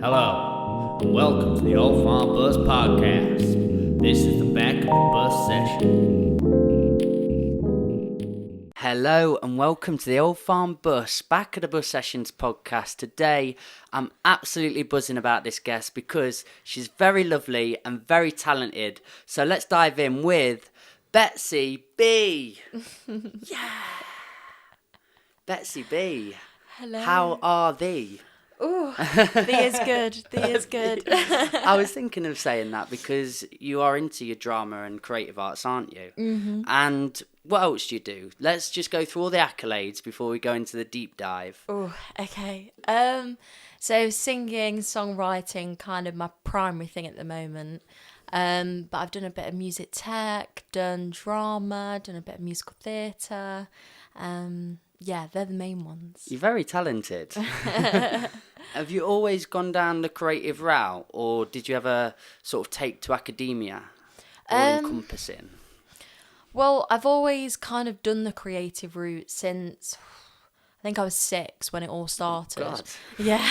Hello, and welcome to the Old Farm Bus Podcast. This is the Back of the Bus session. Hello and welcome to the Old Farm Bus, Back of the Bus Sessions podcast. Today, I'm absolutely buzzing about this guest because she's very lovely and very talented. So let's dive in with BetseyB. Yeah. BetseyB. Hello. How are thee? Ooh, thee is good. Thee is good. I was thinking of saying that because you are into your drama and creative arts, aren't you? Mm-hmm. And what else do you do? Let's just go through all the accolades before we go into the deep dive. Oh, okay. So singing, songwriting, kind of my primary thing at the moment. But I've done a bit of music tech, done drama, done a bit of musical theatre. Yeah, they're the main ones. You're very talented. Have you always gone down the creative route, or did you ever sort of take to academia or encompassing? Well, I've always kind of done the creative route since I think I was 6 when it all started. God. Yeah,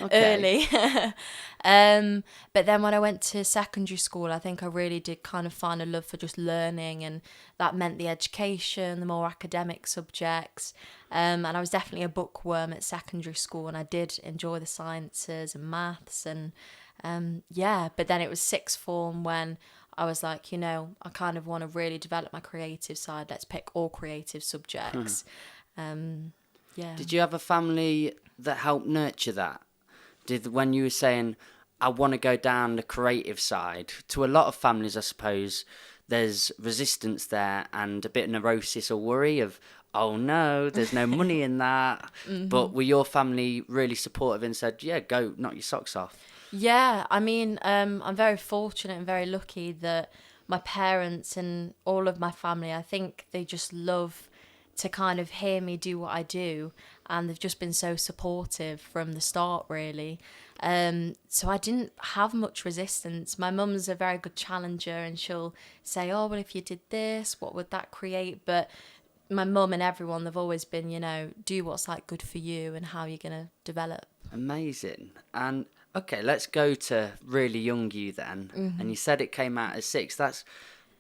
Okay. early. But then when I went to secondary school, I think I really did kind of find a love for just learning, and that meant the education, the more academic subjects. And I was definitely a bookworm at secondary school, and I did enjoy the sciences and maths, and yeah. But then it was sixth form when I was like, I kind of want to really develop my creative side. Let's pick all creative subjects. Yeah. Did you have a family that helped nurture that? When you were saying, I want to go down the creative side, to a lot of families, I suppose, there's resistance there and a bit of neurosis or worry of, oh no, there's no money in that. Mm-hmm. But were your family really supportive and said, yeah, go knock your socks off? Yeah, I mean, I'm very fortunate and very lucky that my parents and all of my family, I think they just love to kind of hear me do what I do, and they've just been so supportive from the start, really. So I didn't have much resistance. My mum's a very good challenger, and she'll say, oh, well, if you did this, what would that create? But my mum and everyone, they've always been, do what's like good for you and how you're going to develop. Amazing. And okay, let's go to really young you then. Mm-hmm. And you said it came out as 6. That's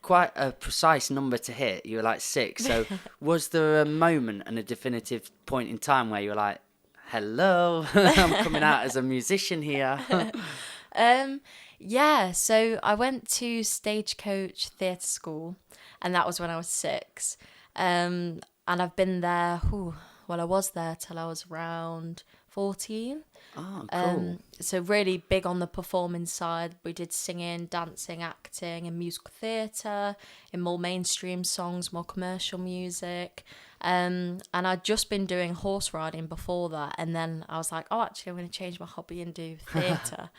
quite a precise number to hit. You were like 6. So was there a moment and a definitive point in time where you were like, hello, I'm coming out as a musician here? Yeah, so I went to Stagecoach Theatre School, and that was when I was 6. And I've been there, I was there till I was around 14. Oh, cool. So really big on the performing side. We did singing, dancing, acting, and musical theatre, in more mainstream songs, more commercial music. And I'd just been doing horse riding before that, and then I was like, oh, actually, I'm going to change my hobby and do theatre,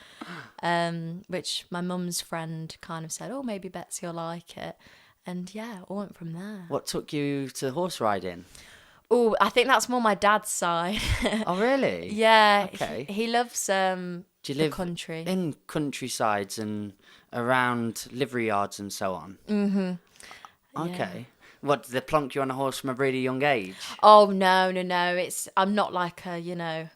which my mum's friend kind of said, oh, maybe Betsey will like it. And yeah, all went from there. What took you to horse riding? Oh, I think that's more my dad's side. Oh, really? Yeah. Okay. He loves Do you live the country. in countrysides and around livery yards and so on? Mm-hmm. Okay. Yeah. What, did they plonk you on a horse from a really young age? Oh, no. I'm not like a,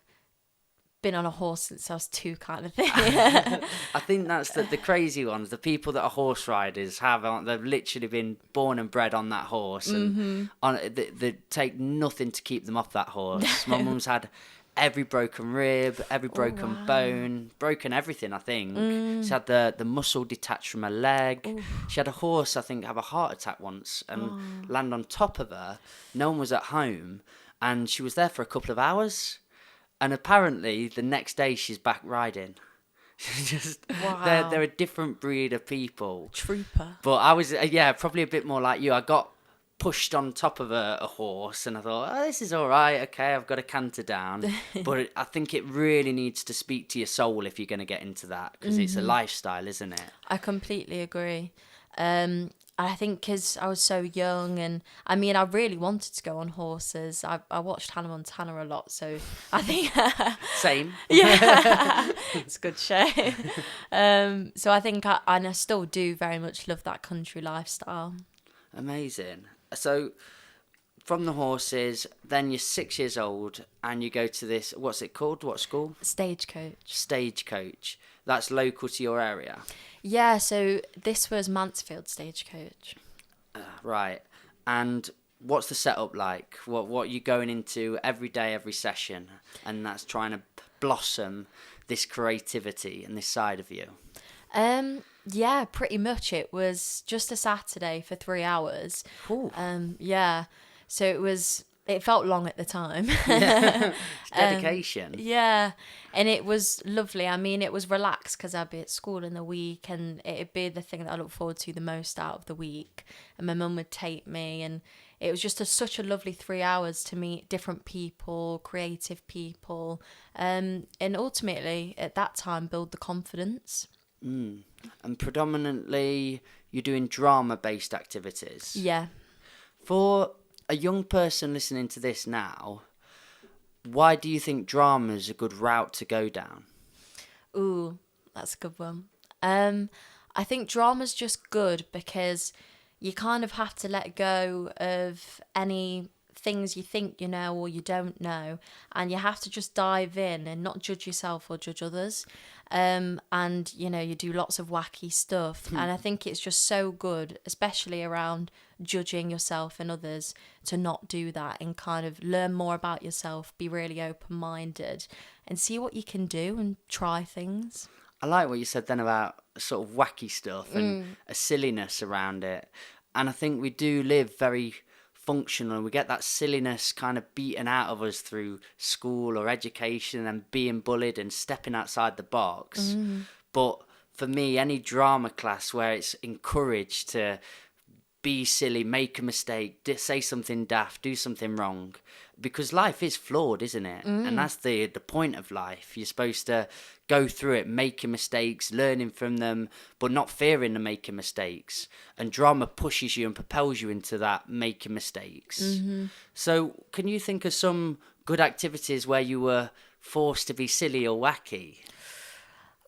been on a horse since I was 2 kind of thing. I think that's the crazy ones. The people that are horse riders they've literally been born and bred on that horse, and they take nothing to keep them off that horse. My mum's had every broken rib, every broken bone, broken everything, I think. She had the muscle detached from her leg. Ooh. She had a horse, I think, have a heart attack once and land on top of her. No one was at home, and she was there for a couple of hours. And apparently, the next day she's back riding. Wow. They're a different breed of people. Trooper. But I was, probably a bit more like you. I got pushed on top of a horse, and I thought, oh, this is all right. Okay, I've got to canter down. But I think it really needs to speak to your soul if you're going to get into that, because it's a lifestyle, isn't it? I completely agree. I think because I was so young, and I mean, I really wanted to go on horses. I watched Hannah Montana a lot, so I think Same. Yeah, it's a good show. So I think I still do very much love that country lifestyle. Amazing. So from the horses, then you're 6 years old and you go to this, what's it called? What school? Stagecoach. Stagecoach. That's local to your area. Yeah, so this was Mansfield Stagecoach. Right. And what's the setup like? What are you going into every day, every session? And that's trying to blossom this creativity and this side of you. Yeah, pretty much. It was just a Saturday for 3 hours. Ooh. Yeah. So it felt long at the time. It's dedication. Yeah, and it was lovely. I mean, it was relaxed because I'd be at school in the week, and it'd be the thing that I look forward to the most out of the week. And my mum would take me, and it was just such a lovely 3 hours to meet different people, creative people, and ultimately at that time build the confidence. And predominantly you're doing drama-based activities. Yeah. For a young person listening to this now, why do you think drama is a good route to go down? Ooh, that's a good one. I think drama's just good because you kind of have to let go of any things you think you know or you don't know, and you have to just dive in and not judge yourself or judge others. And you do lots of wacky stuff, and I think it's just so good, especially around judging yourself and others, to not do that and kind of learn more about yourself, be really open-minded and see what you can do and try things. I like what you said then about sort of wacky stuff and a silliness around it. And I think we do live very functional. We get that silliness kind of beaten out of us through school or education and being bullied and stepping outside the box. But for me, any drama class where it's encouraged to be silly, make a mistake, say something daft, do something wrong, because life is flawed, isn't it? And that's the point of life. You're supposed to go through it, making mistakes, learning from them, but not fearing the making mistakes. And drama pushes you and propels you into that making mistakes. So can you think of some good activities where you were forced to be silly or wacky?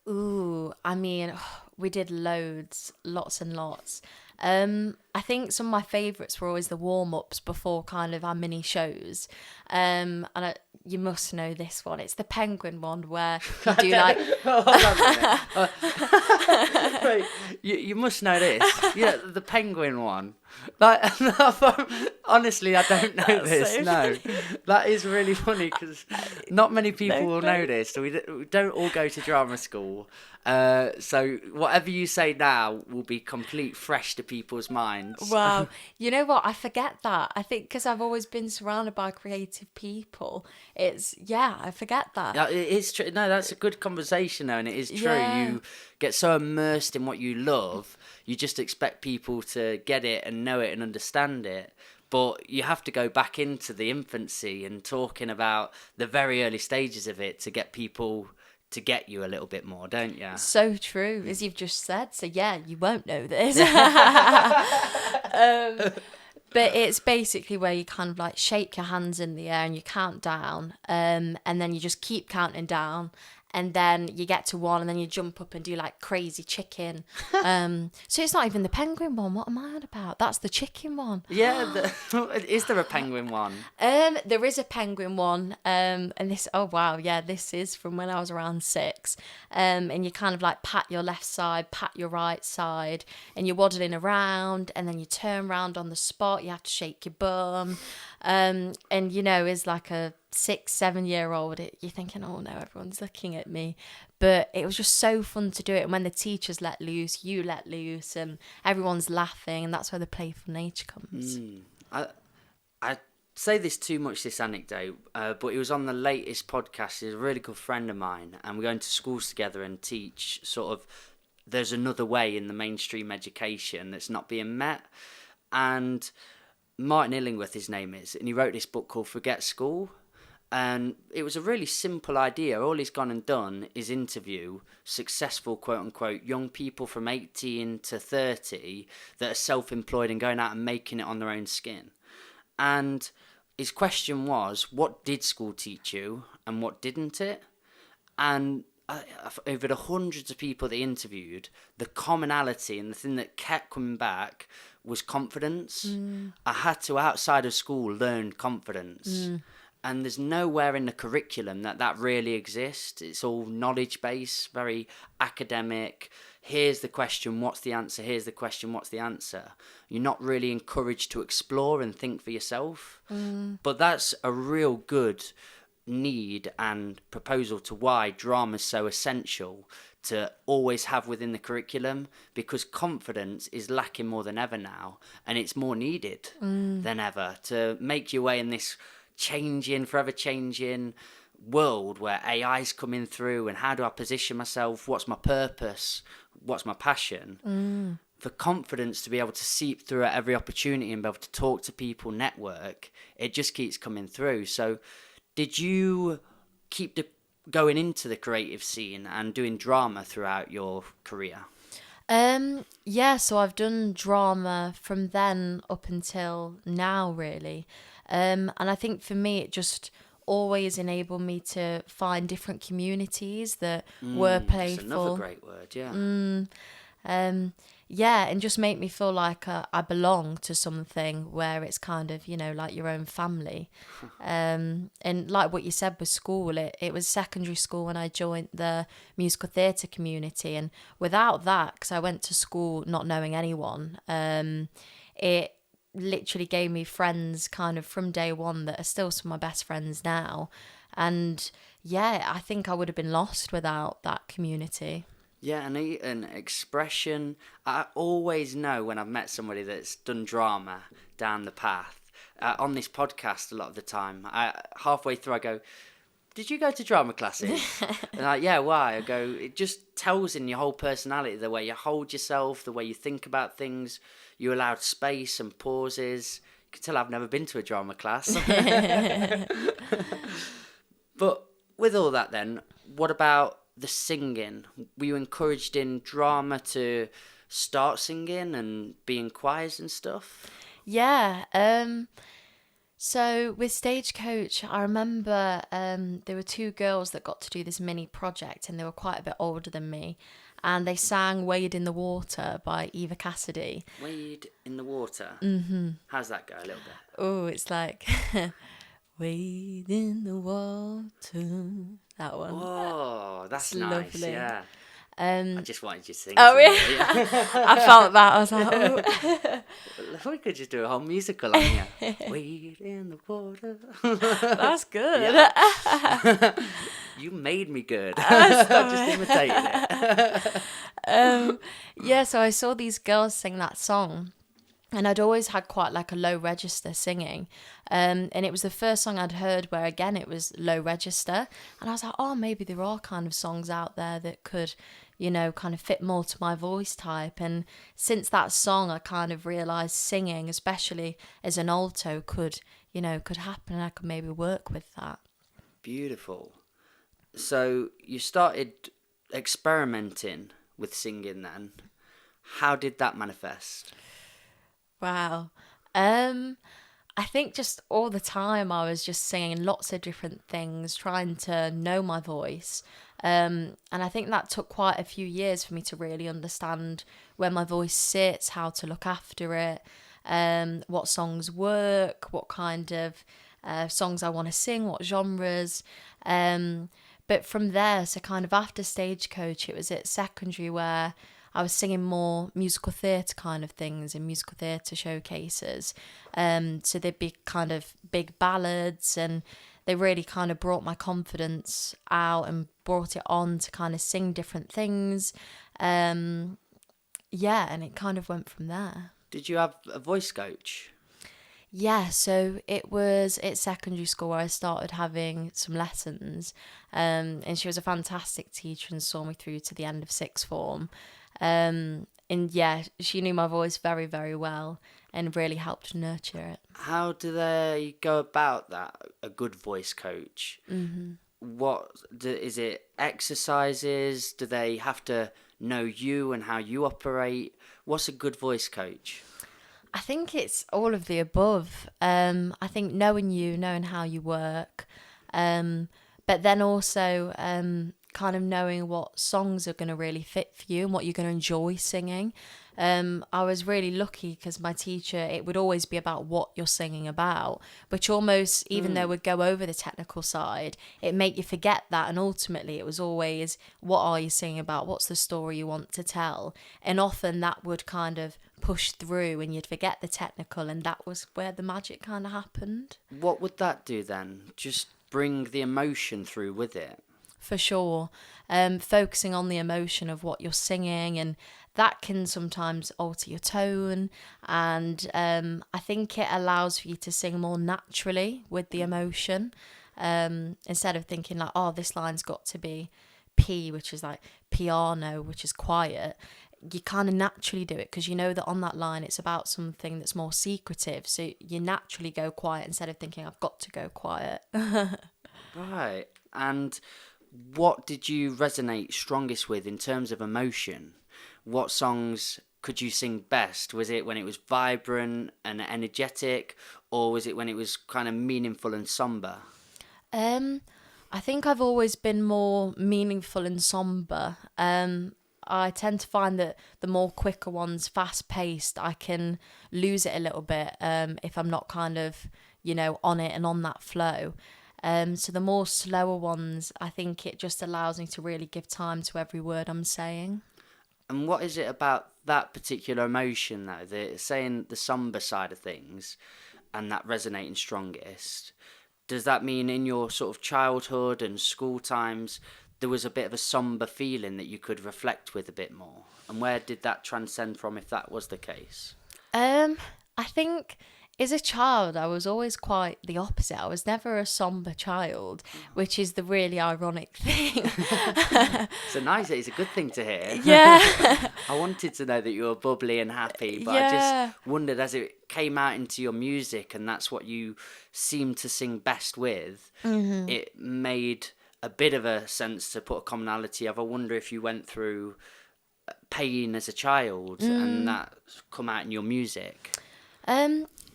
Ooh, I mean, we did lots and lots. I think some of my favourites were always the warm-ups before kind of our mini shows. And you must know this one. It's the penguin one where you do like... Wait, you must know this. Yeah, the penguin one. Like, honestly, I don't know this. So no, that is really funny because not many people will know this. So we don't all go to drama school. So whatever you say now will be complete fresh to people's minds. Wow. You know what? I forget that. I think because I've always been surrounded by creative people. I forget that. Yeah, it is true. No, that's a good conversation though, and it is true. Yeah. You get so immersed in what you love, you just expect people to get it and know it and understand it. But you have to go back into the infancy and talking about the very early stages of it to get people to get you a little bit more, don't you? So true, as you've just said. So yeah, you won't know this. But it's basically where you kind of like shake your hands in the air and you count down, and then you just keep counting down, and then you get to 1 and then you jump up and do like crazy chicken. So it's not even the penguin one. What am I on about? That's the chicken one. Yeah, is there a penguin one? There is a penguin one, and this, oh wow, yeah, this is from when I was around 6. And you kind of like pat your left side, pat your right side, and you're waddling around, and then you turn around on the spot. You have to shake your bum, and as like a 6-7 year old, you're thinking, oh no, everyone's looking at me. But it was just so fun to do it. And when the teachers let loose, you let loose, and everyone's laughing, and that's where the playful nature comes. I say this too much, this anecdote, but it was on the latest podcast. He's a really good friend of mine, and we're going to schools together and teach sort of there's another way in the mainstream education that's not being met. And Martin Illingworth, his name is, and he wrote this book called Forget School. And it was a really simple idea. All he's gone and done is interview successful, quote unquote, young people from 18 to 30 that are self-employed and going out and making it on their own skin. And his question was, what did school teach you and what didn't it? And over the hundreds of people they interviewed, the commonality and the thing that kept coming back was confidence. I had to, outside of school, learn confidence. And there's nowhere in the curriculum that really exists. It's all knowledge-based, very academic. Here's the question, what's the answer? Here's the question, what's the answer? You're not really encouraged to explore and think for yourself. But that's a real good need and proposal to why drama is so essential to always have within the curriculum, because confidence is lacking more than ever now, and it's more needed than ever to make your way in this forever changing world where AI's coming through, and how do I position myself, what's my purpose, what's my passion. For confidence to be able to seep through at every opportunity and be able to talk to people, network, it just keeps coming through. So did you keep going into the creative scene and doing drama throughout your career? Yeah, so I've done drama from then up until now, really. And I think for me, it just always enabled me to find different communities that were playful. That's another great word, yeah. Yeah, and just make me feel like I belong to something where it's kind of, like your own family. And like what you said with school, it was secondary school when I joined the musical theatre community. And without that, because I went to school not knowing anyone, it literally gave me friends kind of from day one that are still some of my best friends now. And yeah, I think I would have been lost without that community. Yeah, and an expression. I always know when I've met somebody that's done drama down the path. On this podcast, a lot of the time, halfway through I go, did you go to drama classes? And like, yeah, why? I go, it just tells in your whole personality, the way you hold yourself, the way you think about things. You allowed space and pauses. You can tell I've never been to a drama class. But with all that then, what about the singing? Were you encouraged in drama to start singing and be in choirs and stuff? Yeah. So with Stagecoach, I remember there were two girls that got to do this mini project, and they were quite a bit older than me, and they sang "Wade in the Water" by Eva Cassidy. Wade in the Water? How's that go a little bit? Oh, it's like wade in the water. That one. Oh, that's nice. Lovely. Yeah. I just wanted you to sing. Oh, something, yeah. yeah. I felt that. I was like, oh. We could just do a whole musical on you. Wade in the water. That's good. Yeah. You made me good. I just imitated it. Yeah, so I saw these girls sing that song, and I'd always had quite like a low register singing. And it was the first song I'd heard where, again, it was low register. And I was like, oh, maybe there are kind of songs out there that could, kind of fit more to my voice type. And since that song, I kind of realised singing, especially as an alto, could happen, and I could maybe work with that. Beautiful. So you started experimenting with singing then. How did that manifest? Wow. I think just all the time I was just singing lots of different things, trying to know my voice. And I think that took quite a few years for me to really understand where my voice sits, how to look after it, what songs work, what kind of songs I want to sing, what genres. But from there, so kind of after Stagecoach, it was at secondary where I was singing more musical theatre kind of things in musical theatre showcases. So they'd be kind of big ballads, and they really kind of brought my confidence out and brought it on to kind of sing different things. And it kind of went from there. Did you have a voice coach? Yeah, so it was at secondary school where I started having some lessons. And she was a fantastic teacher and saw me through to the end of sixth form. And yeah, she knew my voice very, very well and really helped nurture it. How do they go about that, a good voice coach? What is it, exercises? Do they have to know you and how you operate? What's a good voice coach? I think it's all of the above. I think knowing you, knowing how you work, but then also kind of knowing what songs are going to really fit for you and what you're going to enjoy singing. I was really lucky because my teacher, it would always be about what you're singing about, which almost, even though we'd go over the technical side, it made you forget that. And ultimately, it was always, what are you singing about? What's the story you want to tell? And often that would kind of push through and you'd forget the technical, and that was where the magic kind of happened. What would that do then? Just bring the emotion through with it? For sure. Focusing on the emotion of what you're singing, and that can sometimes alter your tone, and I think it allows for you to sing more naturally with the emotion, instead of thinking like, oh, this line's got to be P, which is like piano, which is quiet. You kind of naturally do it because you know that on that line it's about something that's more secretive, so you naturally go quiet instead of thinking I've got to go quiet. Right. And what did you resonate strongest with in terms of emotion? What songs could you sing best? Was it when it was vibrant and energetic, or was it when it was kind of meaningful and somber? I think I've always been more meaningful and somber. I tend to find that the more quicker ones, fast-paced, I can lose it a little bit if I'm not kind of, on it and on that flow. So the more slower ones, I think it just allows me to really give time to every word I'm saying. And what is it about that particular emotion, though, saying the somber side of things and that resonating strongest? Does that mean in your sort of childhood and school times there was a bit of a somber feeling that you could reflect with a bit more? And where did that transcend from, if that was the case? I think as a child, I was always quite the opposite. I was never a somber child, which is the really ironic thing. It's a good thing to hear. Yeah. I wanted to know that you were bubbly and happy, but Yeah. I just wondered, as it came out into your music and that's what you seem to sing best with, it made a bit of a sense to put a commonality of, I wonder if you went through pain as a child and that come out in your music.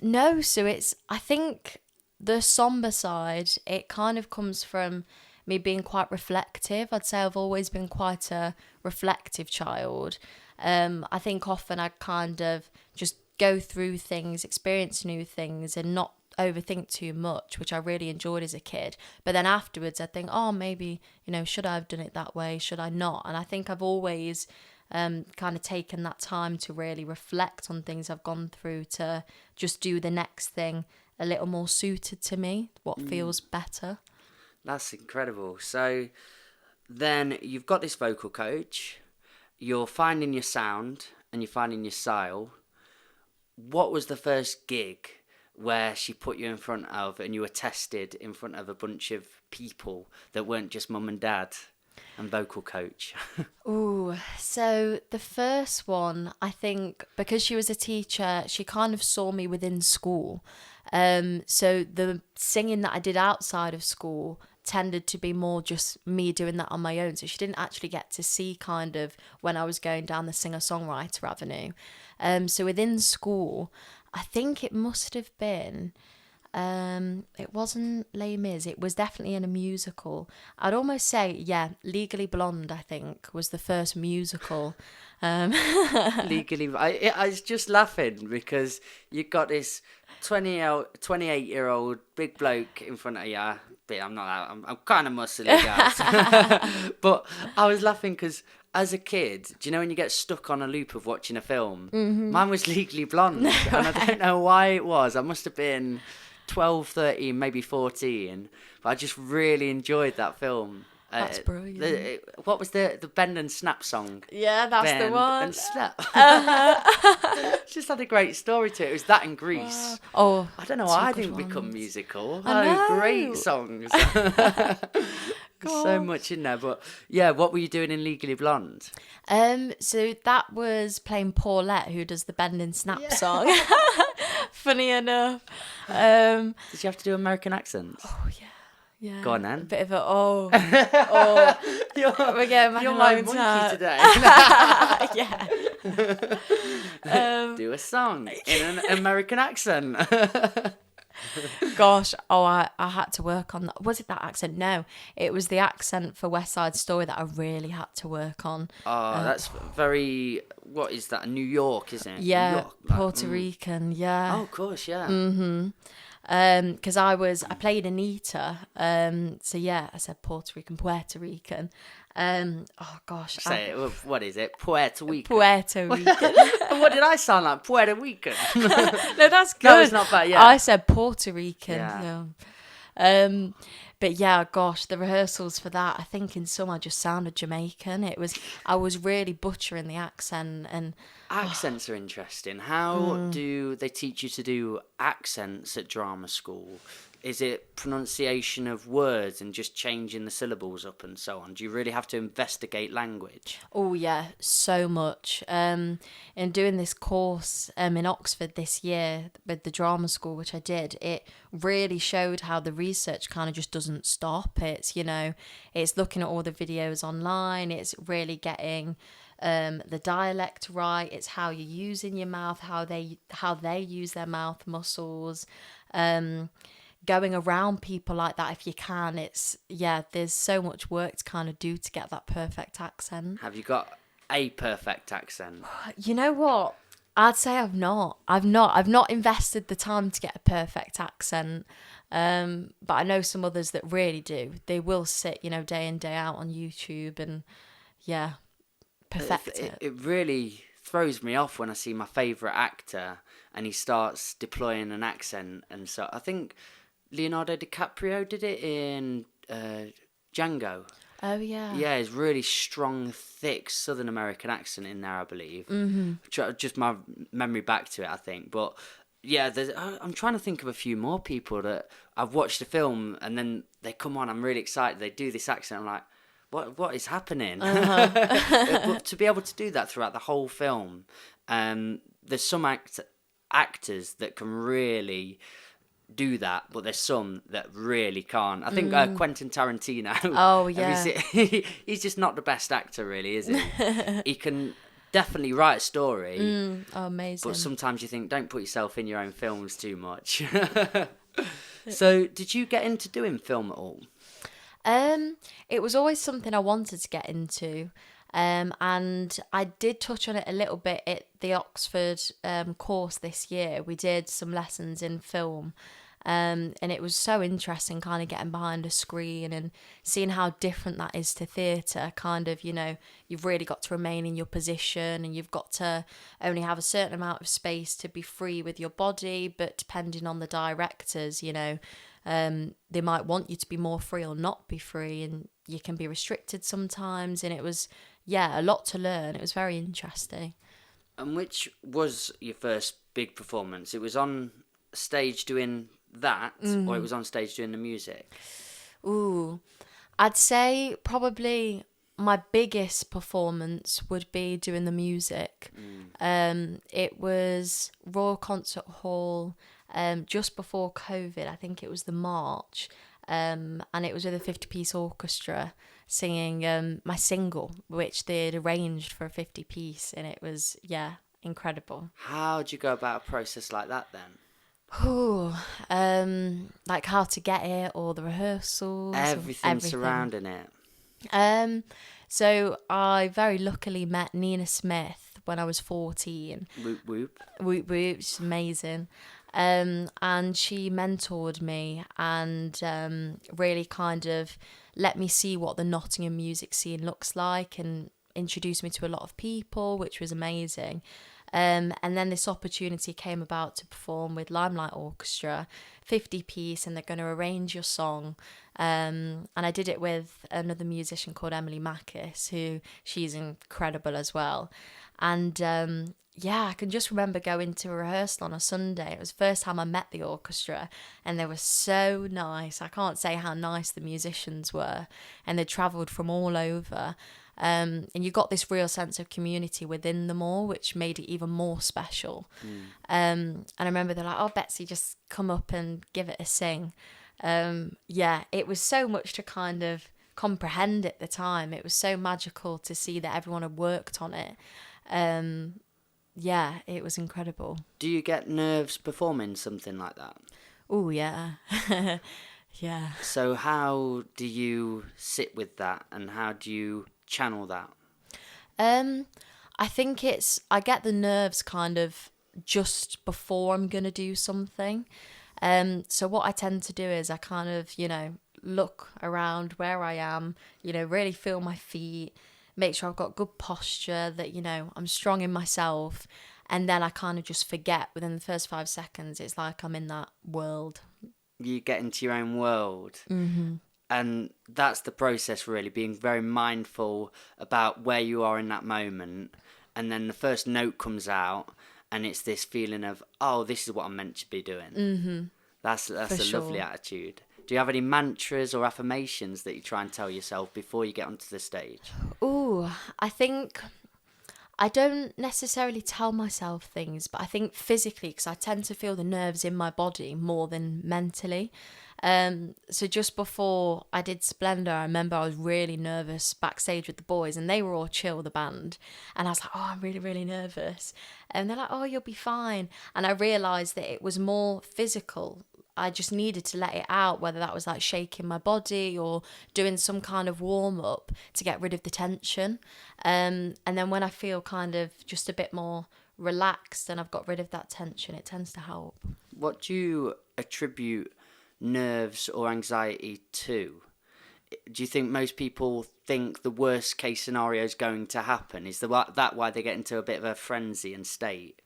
No, so I think the somber side, it kind of comes from me being quite reflective. I'd say I've always been quite a reflective child. I think often I kind of just go through things, experience new things and not overthink too much, which I really enjoyed as a kid. But then afterwards I think, oh, maybe, should I have done it that way? Should I not? And I think I've always kind of taken that time to really reflect on things I've gone through to just do the next thing a little more suited to me, what feels better. That's incredible. So then you've got this vocal coach, you're finding your sound and you're finding your style. What was the first gig where she put you in front of and you were tested in front of a bunch of people that weren't just mum and dad and vocal coach? Ooh, so the first one, I think, because she was a teacher, she kind of saw me within school. So the singing that I did outside of school tended to be more just me doing that on my own. So she didn't actually get to see kind of when I was going down the singer-songwriter avenue. So within school, I think it must have been... it wasn't Les Mis, it was definitely in a musical. I'd almost say, Legally Blonde, I think, was the first musical. Legally, I was just laughing because you got this 28-year-old big bloke in front of you. I'm kind of muscly, guys. But I was laughing because as a kid, do you know when you get stuck on a loop of watching a film? Mine was Legally Blonde, and I don't know why it was. I must have been 12, 13, maybe 14, but I just really enjoed that film. That's brilliant. What was the Bend and Snap song? Yeah, that's Bend the one. and Snap. Just had a great story to it. It was that in Greece. Oh, I don't know why I didn't become musical. I know. Great songs. So much in there. But yeah, what were you doing in Legally Blonde? So that was playing Paulette, who does the Bend and Snap song. Funny enough. Did you have to do American accents? Oh, yeah. Yeah. Go on then. A bit of a, You're we're getting back you're in my line monkey today. Yeah. Do a song in an American accent. Gosh, I had to work on that. Was it that accent? No, it was the accent for West Side Story that I really had to work on. Oh, that's very. What is that? New York, isn't it? Yeah, New York, like, Puerto Rican, yeah. Oh, of course, yeah. Because I played Anita, so yeah, I said Puerto Rican. Oh gosh, Say it. What is it? Puerto Rican. Puerto Rican. What did I sound like? Puerto Rican. No, that's good. No, it's not bad. Yeah. I said Puerto Rican. Yeah. Yeah. But yeah, gosh, the rehearsals for that, I think in some I just sounded Jamaican. I was really butchering the accent and. Accents are interesting. How do they teach you to do accents at drama school? Is it pronunciation of words and just changing the syllables up and so on? Do you really have to investigate language? Oh yeah, so much. In doing this course in Oxford this year with the drama school, which I did, it really showed how the research kind of just doesn't stop. It's, it's looking at all the videos online. It's really getting the dialect right. It's how you're using your mouth, how they use their mouth muscles. Going around people like that if you can. There's so much work to kind of do to get that perfect accent. Have you got a perfect accent? You know what? I'd say I've not invested the time to get a perfect accent. But I know some others that really do. They will sit, day in, day out on YouTube and perfect it. It really throws me off when I see my favourite actor and he starts deploying an accent. And so I think Leonardo DiCaprio did it in Django. Oh, yeah. Yeah, his really strong, thick Southern American accent in there, I believe. Mm-hmm. Just my memory back to it, I think. But yeah, I'm trying to think of a few more people that I've watched the film and then they come on, I'm really excited, they do this accent, I'm like, what is happening? But to be able to do that throughout the whole film, there's some actors that can really do that, but there's some that really can't. I think Quentin Tarantino. Oh yeah, he's just not the best actor, really, is he? He can definitely write a story. Amazing. But sometimes you think, don't put yourself in your own films too much. So, did you get into doing film at all? It was always something I wanted to get into. And I did touch on it a little bit at the Oxford course this year. We did some lessons in film. And it was so interesting kind of getting behind a screen and seeing how different that is to theatre. Kind of, you've really got to remain in your position and you've got to only have a certain amount of space to be free with your body. But depending on the directors, they might want you to be more free or not be free, and you can be restricted sometimes. And it was, a lot to learn. It was very interesting. And which was your first big performance? It was on stage doing that, or it was on stage doing the music? Ooh, I'd say probably my biggest performance would be doing the music. It was Royal Concert Hall just before COVID. I think it was the March, and it was with a 50-piece orchestra singing my single, which they'd arranged for a 50-piece, and it was incredible. How'd you go about a process like that then? Like how to get it, or the rehearsals, everything surrounding it. So I very luckily met Nina Smith when I was 14. Whoop whoop. Whoop whoop, she's amazing. And she mentored me and really kind of let me see what the Nottingham music scene looks like and introduced me to a lot of people, which was amazing. And then this opportunity came about to perform with Limelight Orchestra, 50-piece, and they're going to arrange your song. And I did it with another musician called Emily Mackis, she's incredible as well. And I can just remember going to a rehearsal on a Sunday. It was the first time I met the orchestra, and they were so nice. I can't say how nice the musicians were, and they travelled from all over. And you got this real sense of community within them all, which made it even more special. And I remember they're like, "Oh, Betsey, just come up and give it a sing." It was so much to kind of comprehend at the time. It was so magical to see that everyone had worked on it. It was incredible. Do you get nerves performing something like that? Oh, yeah. Yeah. So how do you sit with that, and how do you channel that? I think I get the nerves kind of just before I'm going to do something. So what I tend to do is I kind of, look around where I am, really feel my feet, make sure I've got good posture, that, I'm strong in myself. And then I kind of just forget within the first 5 seconds. It's like I'm in that world. You get into your own world. Mm-hmm. And that's the process, really, being very mindful about where you are in that moment. And then the first note comes out, and it's this feeling of, oh, this is what I'm meant to be doing. Mm-hmm. That's a lovely attitude. Do you have any mantras or affirmations that you try and tell yourself before you get onto the stage? Ooh, I think I don't necessarily tell myself things, but I think physically, because I tend to feel the nerves in my body more than mentally. So just before I did Splendor, I remember I was really nervous backstage with the boys, and they were all chill, the band. And I was like, oh, I'm really, really nervous. And they're like, oh, you'll be fine. And I realised that it was more physical. I just needed to let it out, whether that was like shaking my body or doing some kind of warm up to get rid of the tension. And then when I feel kind of just a bit more relaxed and I've got rid of that tension, it tends to help. What do you attribute nerves or anxiety to? Do you think most people think the worst case scenario is going to happen? Is that why they get into a bit of a frenzy and state?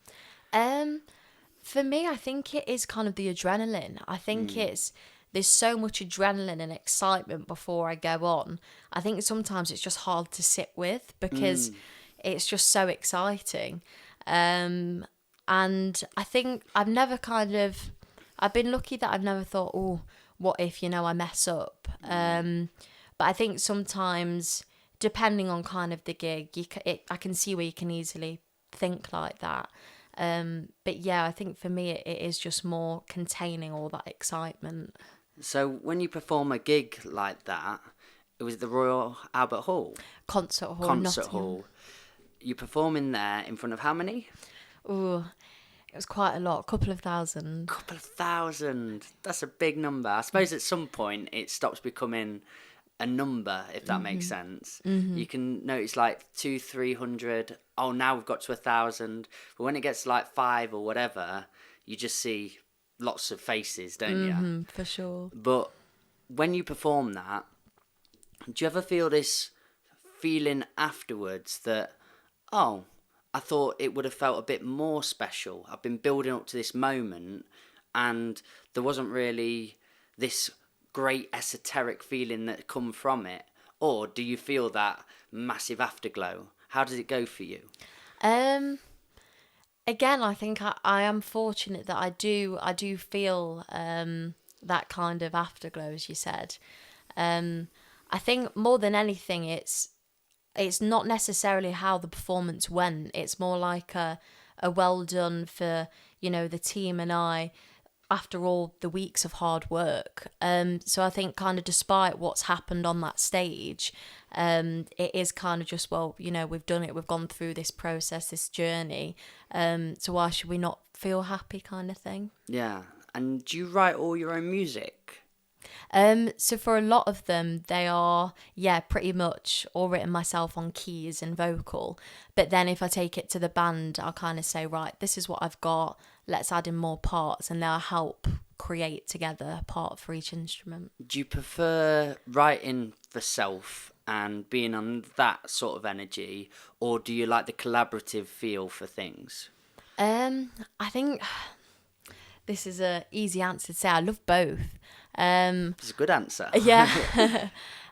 For me, I think it is kind of the adrenaline. I think there's so much adrenaline and excitement before I go on. I think sometimes it's just hard to sit with because it's just so exciting. And I think I've been lucky that I've never thought, oh, what if, I mess up? But I think sometimes, depending on kind of the gig, I can see where you can easily think like that. But yeah, I think for me it is just more containing all that excitement. So when you perform a gig like that, it was the Royal Albert Hall? Concert hall. Concert hall. You perform in there in front of how many? Ooh, it was quite a lot, a couple of thousand. Couple of thousand. That's a big number. I suppose at some point it stops becoming a number, if that makes sense. You can notice like 200-300. Oh, now we've got to 1,000. But when it gets to like 5 or whatever, you just see lots of faces, don't you? For sure. But when you perform that, do you ever feel this feeling afterwards that, oh, I thought it would have felt a bit more special. I've been building up to this moment, and there wasn't really this great esoteric feeling that come from it? Or do you feel that massive afterglow? How does it go for you? Again, I think I am fortunate that I do feel that kind of afterglow, as you said. I think more than anything, it's not necessarily how the performance went. It's more like a well done for, the team and I, after all the weeks of hard work. So I think kind of despite what's happened on that stage, it is kind of just, well, we've done it, we've gone through this process, this journey. So why should we not feel happy, kind of thing? Yeah. And do you write all your own music? So for a lot of them, they are, pretty much all written myself on keys and vocal. But then if I take it to the band, I'll kind of say, right, this is what I've got. Let's add in more parts, and they'll help create together a part for each instrument. Do you prefer writing for self and being on that sort of energy, or do you like the collaborative feel for things? I think this is a easy answer to say. I love both. It's a good answer. Yeah.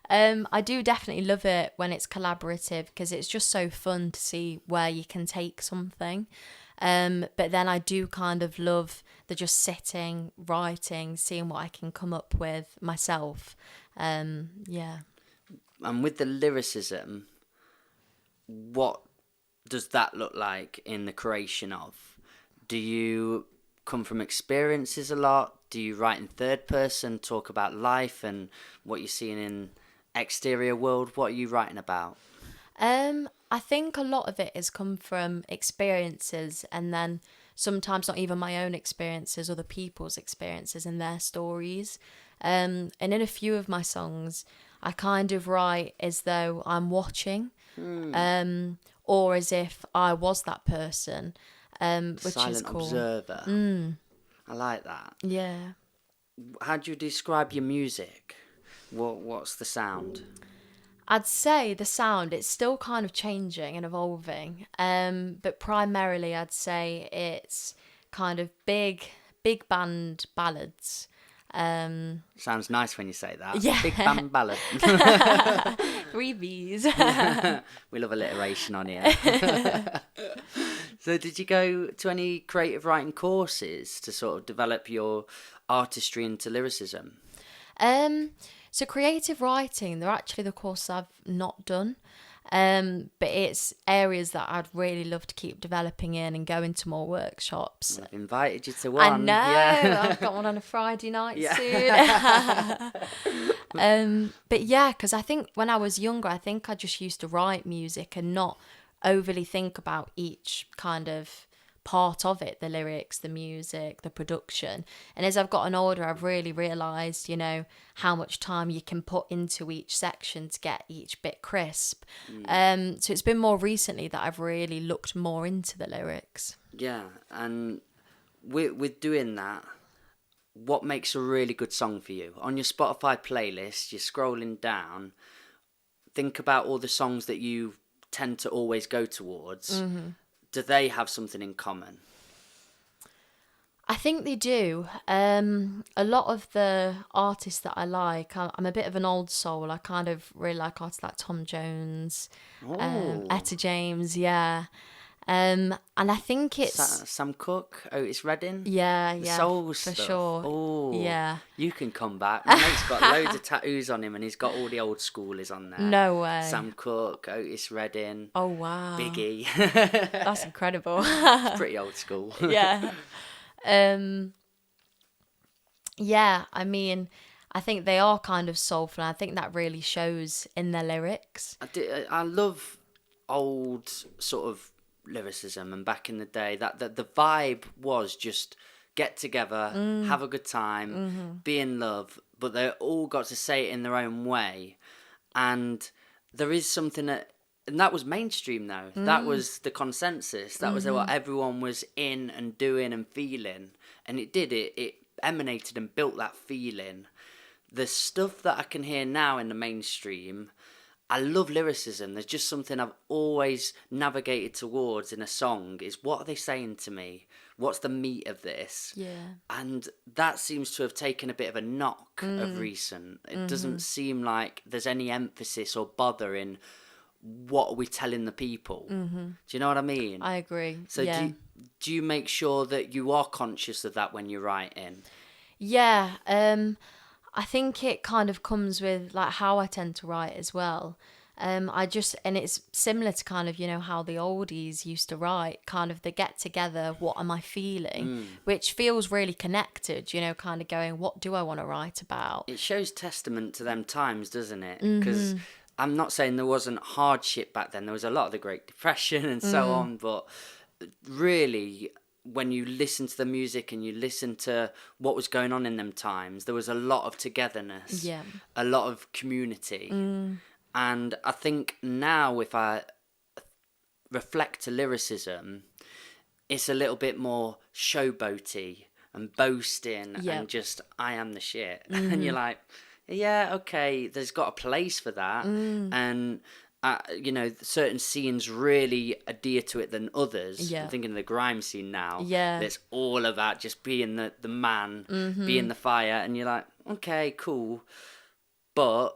I do definitely love it when it's collaborative because it's just so fun to see where you can take something. But then I do kind of love the just sitting, writing, seeing what I can come up with myself. Yeah. And with the lyricism, what does that look like in the creation of? Do you come from experiences a lot? Do you write in third person, talk about life and what you're seeing in exterior world? What are you writing about? I think a lot of it has come from experiences, and then sometimes not even my own experiences, other people's experiences and their stories. And in a few of my songs, I kind of write as though I'm watching, or as if I was that person, which Silent is cool. observer. I like that. Yeah. How do you describe your music? What's the sound? I'd say the sound, it's still kind of changing and evolving, but primarily I'd say it's kind of big band ballads. Sounds nice when you say that. Yeah. Big band ballad. 3 Bs. We love alliteration on here. So did you go to any creative writing courses to sort of develop your artistry into lyricism? So creative writing, they're actually the course I've not done. But it's areas that I'd really love to keep developing in and go into more workshops. Well, I've invited you to one. I know. Yeah. I've got one on a Friday night Yeah. soon. But yeah, because I think when I was younger, I think I just used to write music and not overly think about each kind of part of it, the lyrics, the music, the production. And as I've gotten older, I've really realised, you know, how much time you can put into each section to get each bit crisp. So it's been more recently that I've really looked more into the lyrics. Yeah, and with doing that, what makes a really good song for you? On your Spotify playlist, you're scrolling down, think about all the songs that you tend to always go towards. Mm-hmm. Do they have something in common? I think they do. A lot of the artists that I like, I'm a bit of an old soul. I kind of really like artists like Tom Jones, Etta James, yeah. And I think it's... Sam Cooke, Otis Redding? Yeah, soul for stuff. sure. Oh, yeah. You can come back. My mate's got loads of tattoos on him and he's got all the old schoolers on there. No way. Sam Cooke, Otis Redding. Oh, wow. Biggie. That's incredible. It's pretty old school. Yeah. Yeah, I mean, I think they are kind of soulful, and I think that really shows in their lyrics. I love old sort of lyricism, and back in the day that the vibe was just get together, have a good time, be in love, but they all got to say it in their own way. And there is something and that was mainstream though. That was the consensus. That was what everyone was in and doing and feeling. And it emanated and built that feeling. The stuff that I can hear now in the mainstream, I love lyricism. There's just something I've always navigated towards in a song is what are they saying to me? What's the meat of this? Yeah. And that seems to have taken a bit of a knock of recent. It doesn't seem like there's any emphasis or bother in what are we telling the people. Do you know what I mean? I agree. So yeah. do you make sure that you are conscious of that when you're writing? Yeah. I think it kind of comes with like how I tend to write as well. And it's similar to kind of, you know, how the oldies used to write, kind of the get together, what am I feeling, which feels really connected, you know, kind of going, what do I want to write about? It shows testament to them times, doesn't it? Because I'm not saying there wasn't hardship back then. There was a lot of the Great Depression and so on, but really, when you listen to the music and you listen to what was going on in them times, there was a lot of togetherness, a lot of community. And I think now if I reflect to lyricism, it's a little bit more showboaty and boasting and just, I am the shit. And you're like, yeah, okay, there's got a place for that. And, you know, certain scenes really adhere to it than others. Yeah. I'm thinking of the grime scene now. Yeah. It's all about just being the man, being the fire. And you're like, okay, cool. But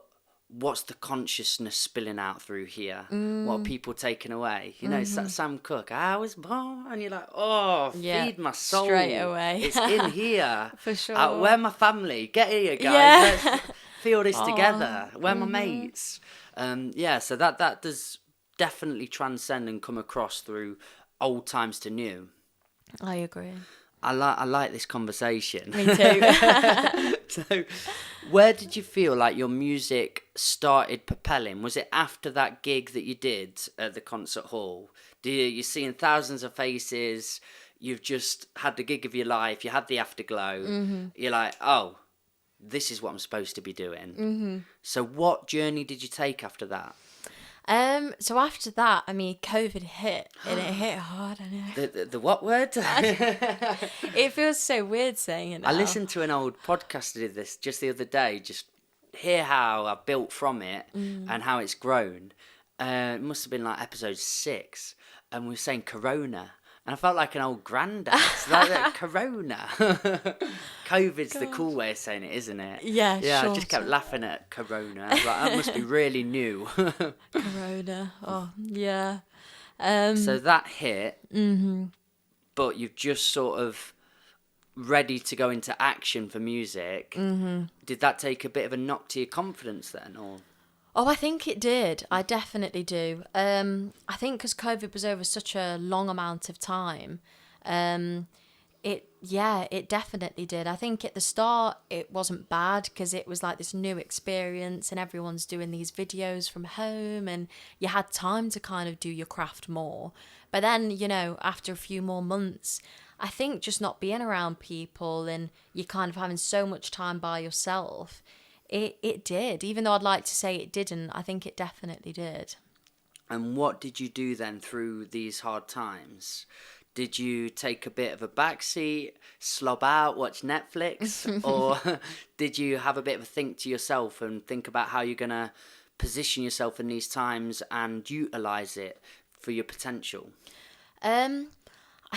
what's the consciousness spilling out through here? What are people taking away? You know, it's that Sam Cooke, I was born, and you're like, oh, feed my soul. Straight away. It's in here. For sure. Where my family? Get here, guys. Yeah. Let's feel this together. Where my mates? So that does definitely transcend and come across through old times to new. I agree. I like this conversation. Me too. So, where did you feel like your music started propelling? Was it after that gig that you did at the concert hall? You're seeing thousands of faces, you've just had the gig of your life, you had the afterglow, you're like, oh, this is what I'm supposed to be doing. So what journey did you take after that? So after that, I mean, COVID hit, and it hit hard, I know. The what word? It feels so weird saying it now. I listened to an old podcast that did this just the other day, just hear how I built from it and how it's grown. It must have been like episode 6, and we were saying Corona. And I felt like an old granddad. It's like that, Corona. COVID's the cool way of saying it, isn't it? Yeah, Yeah, sure. I just kept laughing at Corona. I was like, that must be really new. Corona. Oh, yeah. So that hit, but you've just sort of ready to go into action for music. Did that take a bit of a knock to your confidence then, or? Oh, I think it did. I definitely do. I think because COVID was over such a long amount of time, it definitely did. I think at the start it wasn't bad because it was like this new experience and everyone's doing these videos from home and you had time to kind of do your craft more. But then, you know, after a few more months, I think just not being around people and you kind of having so much time by yourself, it did. Even though I'd like to say it didn't, I think it definitely did. And what did you do then through these hard times? Did you take a bit of a backseat, slob out, watch Netflix? Or did you have a bit of a think to yourself and think about how you're going to position yourself in these times and utilise it for your potential? I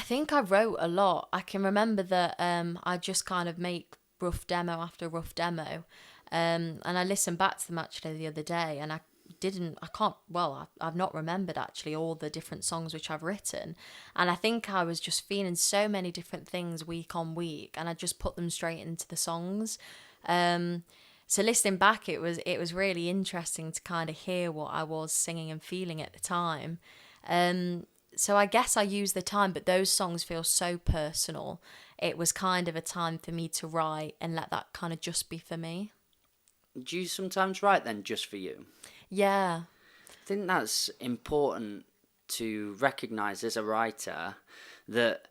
think I wrote a lot. I can remember that I just kind of make rough demo after rough demo. And I listened back to them actually the other day and I've not remembered actually all the different songs which I've written. And I think I was just feeling so many different things week on week and I just put them straight into the songs. So listening back, it was really interesting to kind of hear what I was singing and feeling at the time. So I guess I used the time, but those songs feel so personal. It was kind of a time for me to write and let that kind of just be for me. Do you sometimes write then just for you? Yeah. I think that's important to recognise as a writer, that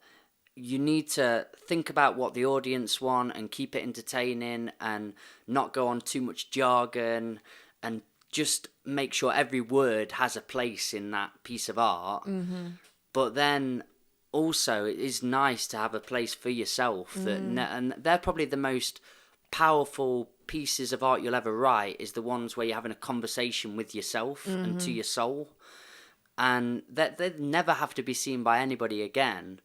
you need to think about what the audience want and keep it entertaining and not go on too much jargon and just make sure every word has a place in that piece of art. But then also it is nice to have a place for yourself and they're probably the most powerful pieces of art you'll ever write, is the ones where you're having a conversation with yourself and to your soul, and that they never have to be seen by anybody again.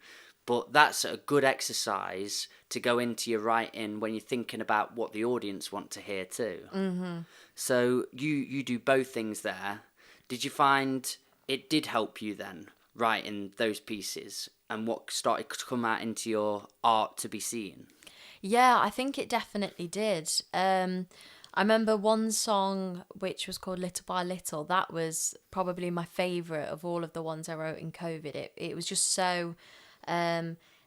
But that's a good exercise to go into your writing when you're thinking about what the audience want to hear too. So you do both things there. Did you find it did help you then writing those pieces and what started to come out into your art to be seen? Yeah, I think it definitely did. I remember one song which was called Little by Little. That was probably my favourite of all of the ones I wrote in COVID. It was just so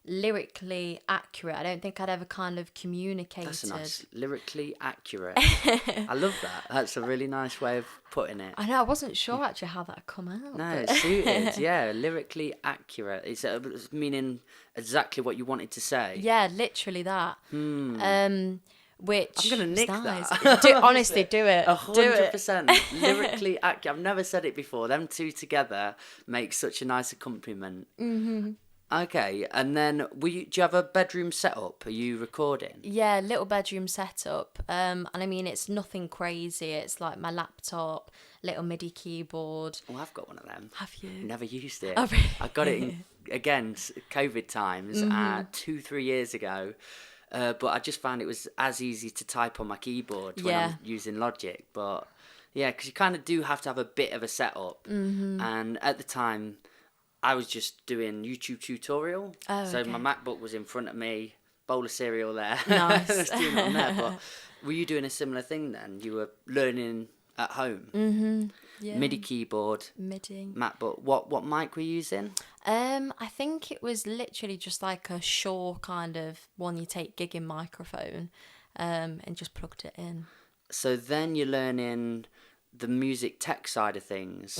lyrically accurate. I don't think I'd ever kind of communicated. That's nice. Lyrically accurate. I love that. That's a really nice way of putting it. I know, I wasn't sure actually how that come out. No, it suited. Yeah, lyrically accurate. It's meaning exactly what you wanted to say. Yeah, literally that. Which I'm gonna nick nice. that. Honestly, do it. 100%. Lyrically accurate. I've never said it before. Them two together make such a nice accompaniment. Okay, and then do you have a bedroom setup? Are you recording? Yeah, little bedroom setup. And I mean, it's nothing crazy. It's like my laptop, little MIDI keyboard. Oh, I've got one of them. Have you? Never used it. Oh, really? I got it in, again, COVID times, 2-3 years ago. But I just found it was as easy to type on my keyboard when I'm using Logic. But yeah, because you kind of do have to have a bit of a setup. And at the time, I was just doing YouTube tutorial. So my MacBook was in front of me, bowl of cereal there. Nice. I was doing it on there. But were you doing a similar thing then? You were learning at home? Yeah. MIDI keyboard, MIDI. MacBook. What mic were you using? I think it was literally just like a Shure kind of one you take gigging microphone, and just plugged it in. So then you're learning the music tech side of things.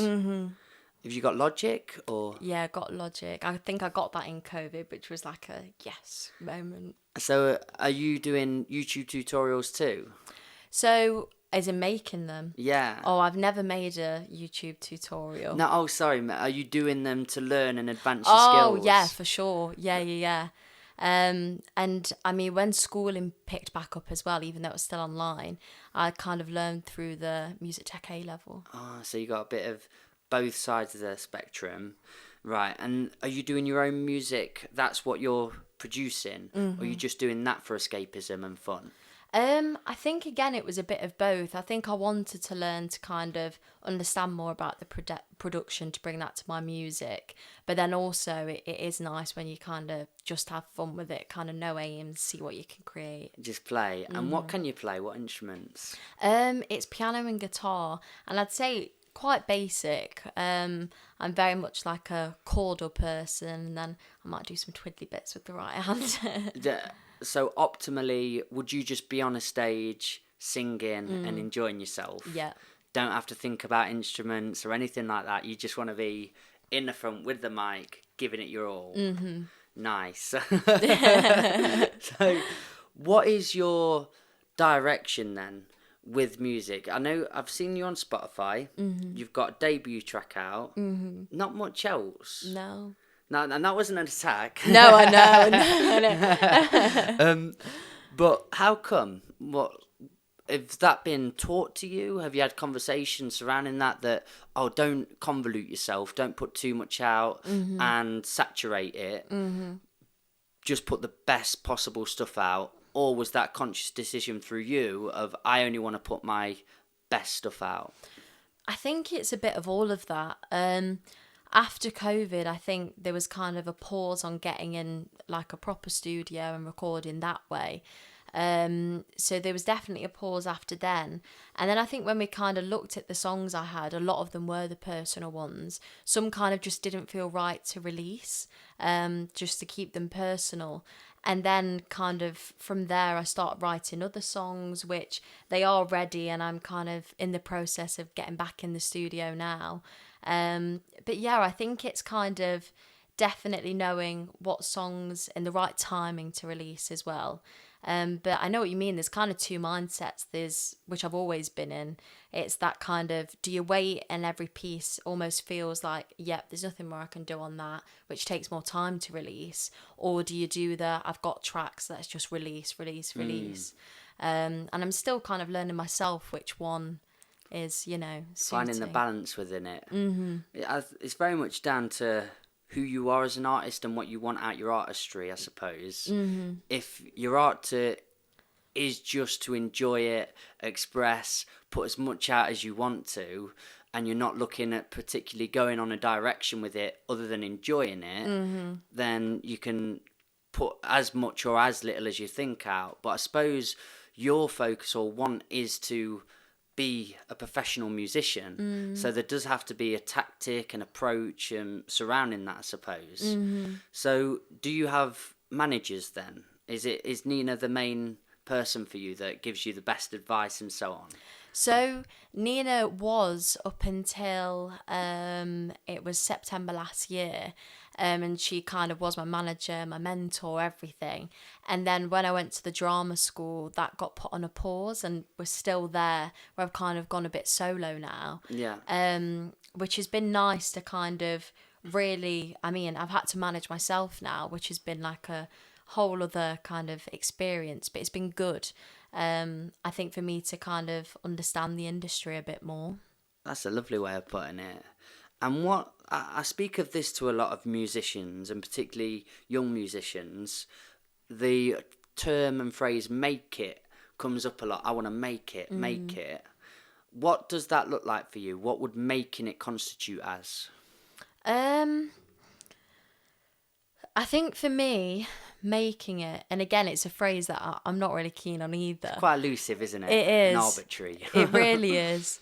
Have you got Logic or? Yeah, I got Logic. I think I got that in COVID, which was like a yes moment. So are you doing YouTube tutorials too? So, as in making them? Yeah. Oh, I've never made a YouTube tutorial. No, oh, sorry. Are you doing them to learn and advance your skills? Oh, yeah, for sure. Yeah. And I mean, when schooling picked back up as well, even though it was still online, I kind of learned through the Music Tech A level. Oh, so you got a bit of both sides of the spectrum. Right. And are you doing your own music? That's what you're producing? Or are you just doing that for escapism and fun? I think again it was a bit of both. I think I wanted to learn to kind of understand more about the production to bring that to my music, but then also it is nice when you kind of just have fun with it, kind of no aim, see what you can create. Just play. And what can you play? What instruments? It's piano and guitar, and I'd say quite basic. I'm very much like a chordal person, and then I might do some twiddly bits with the right hand. So optimally, would you just be on a stage singing and enjoying yourself? Yeah. Don't have to think about instruments or anything like that. You just want to be in the front with the mic, giving it your all. Mm-hmm. Nice. So what is your direction then with music? I know I've seen you on Spotify. Mm-hmm. You've got a debut track out. Mm-hmm. Not much else. No. No, and that wasn't an attack. No, I know. But how come? What has that been taught to you? Have you had conversations surrounding that oh, don't convolute yourself, don't put too much out and saturate it. Just put the best possible stuff out. Or was that conscious decision through you of I only want to put my best stuff out? I think it's a bit of all of that. After COVID, I think there was kind of a pause on getting in like a proper studio and recording that way. So there was definitely a pause after then. And then I think when we kind of looked at the songs I had, a lot of them were the personal ones. Some kind of just didn't feel right to release, just to keep them personal. And then kind of from there, I start writing other songs, which they are ready, and I'm kind of in the process of getting back in the studio now. But yeah, I think it's kind of definitely knowing what songs and the right timing to release as well. But I know what you mean. There's kind of two mindsets. Which I've always been in. It's that kind of, do you wait and every piece almost feels like, yep, there's nothing more I can do on that, which takes more time to release? Or do you do I've got tracks, let's just release. And I'm still kind of learning myself which one is, suiting. Finding the balance within it. Mm-hmm. It's very much down to who you are as an artist and what you want out your artistry, I suppose. Mm-hmm. If your art is just to enjoy it, express, put as much out as you want to, and you're not looking at particularly going on a direction with it other than enjoying it, then you can put as much or as little as you think out. But I suppose your focus or want is to be a professional musician, so there does have to be a tactic and approach surrounding that, I suppose. So do you have managers then? Is Nina the main person for you that gives you the best advice and so on? So Nina was up until it was September last year, and she kind of was my manager, my mentor, everything. And then when I went to the drama school, that got put on a pause, and we're still there, where I've kind of gone a bit solo now. Yeah. Which has been nice to kind of really, I mean, I've had to manage myself now, which has been like a whole other kind of experience, but it's been good. I think for me to kind of understand the industry a bit more. That's a lovely way of putting it. And what I speak of this to a lot of musicians, and particularly young musicians, the term and phrase "make it" comes up a lot. I want to make it, make it. What does that look like for you? What would making it constitute as? I think for me, making it, and again, it's a phrase that I'm not really keen on either. It's quite elusive, isn't it? It is. And arbitrary. It really is.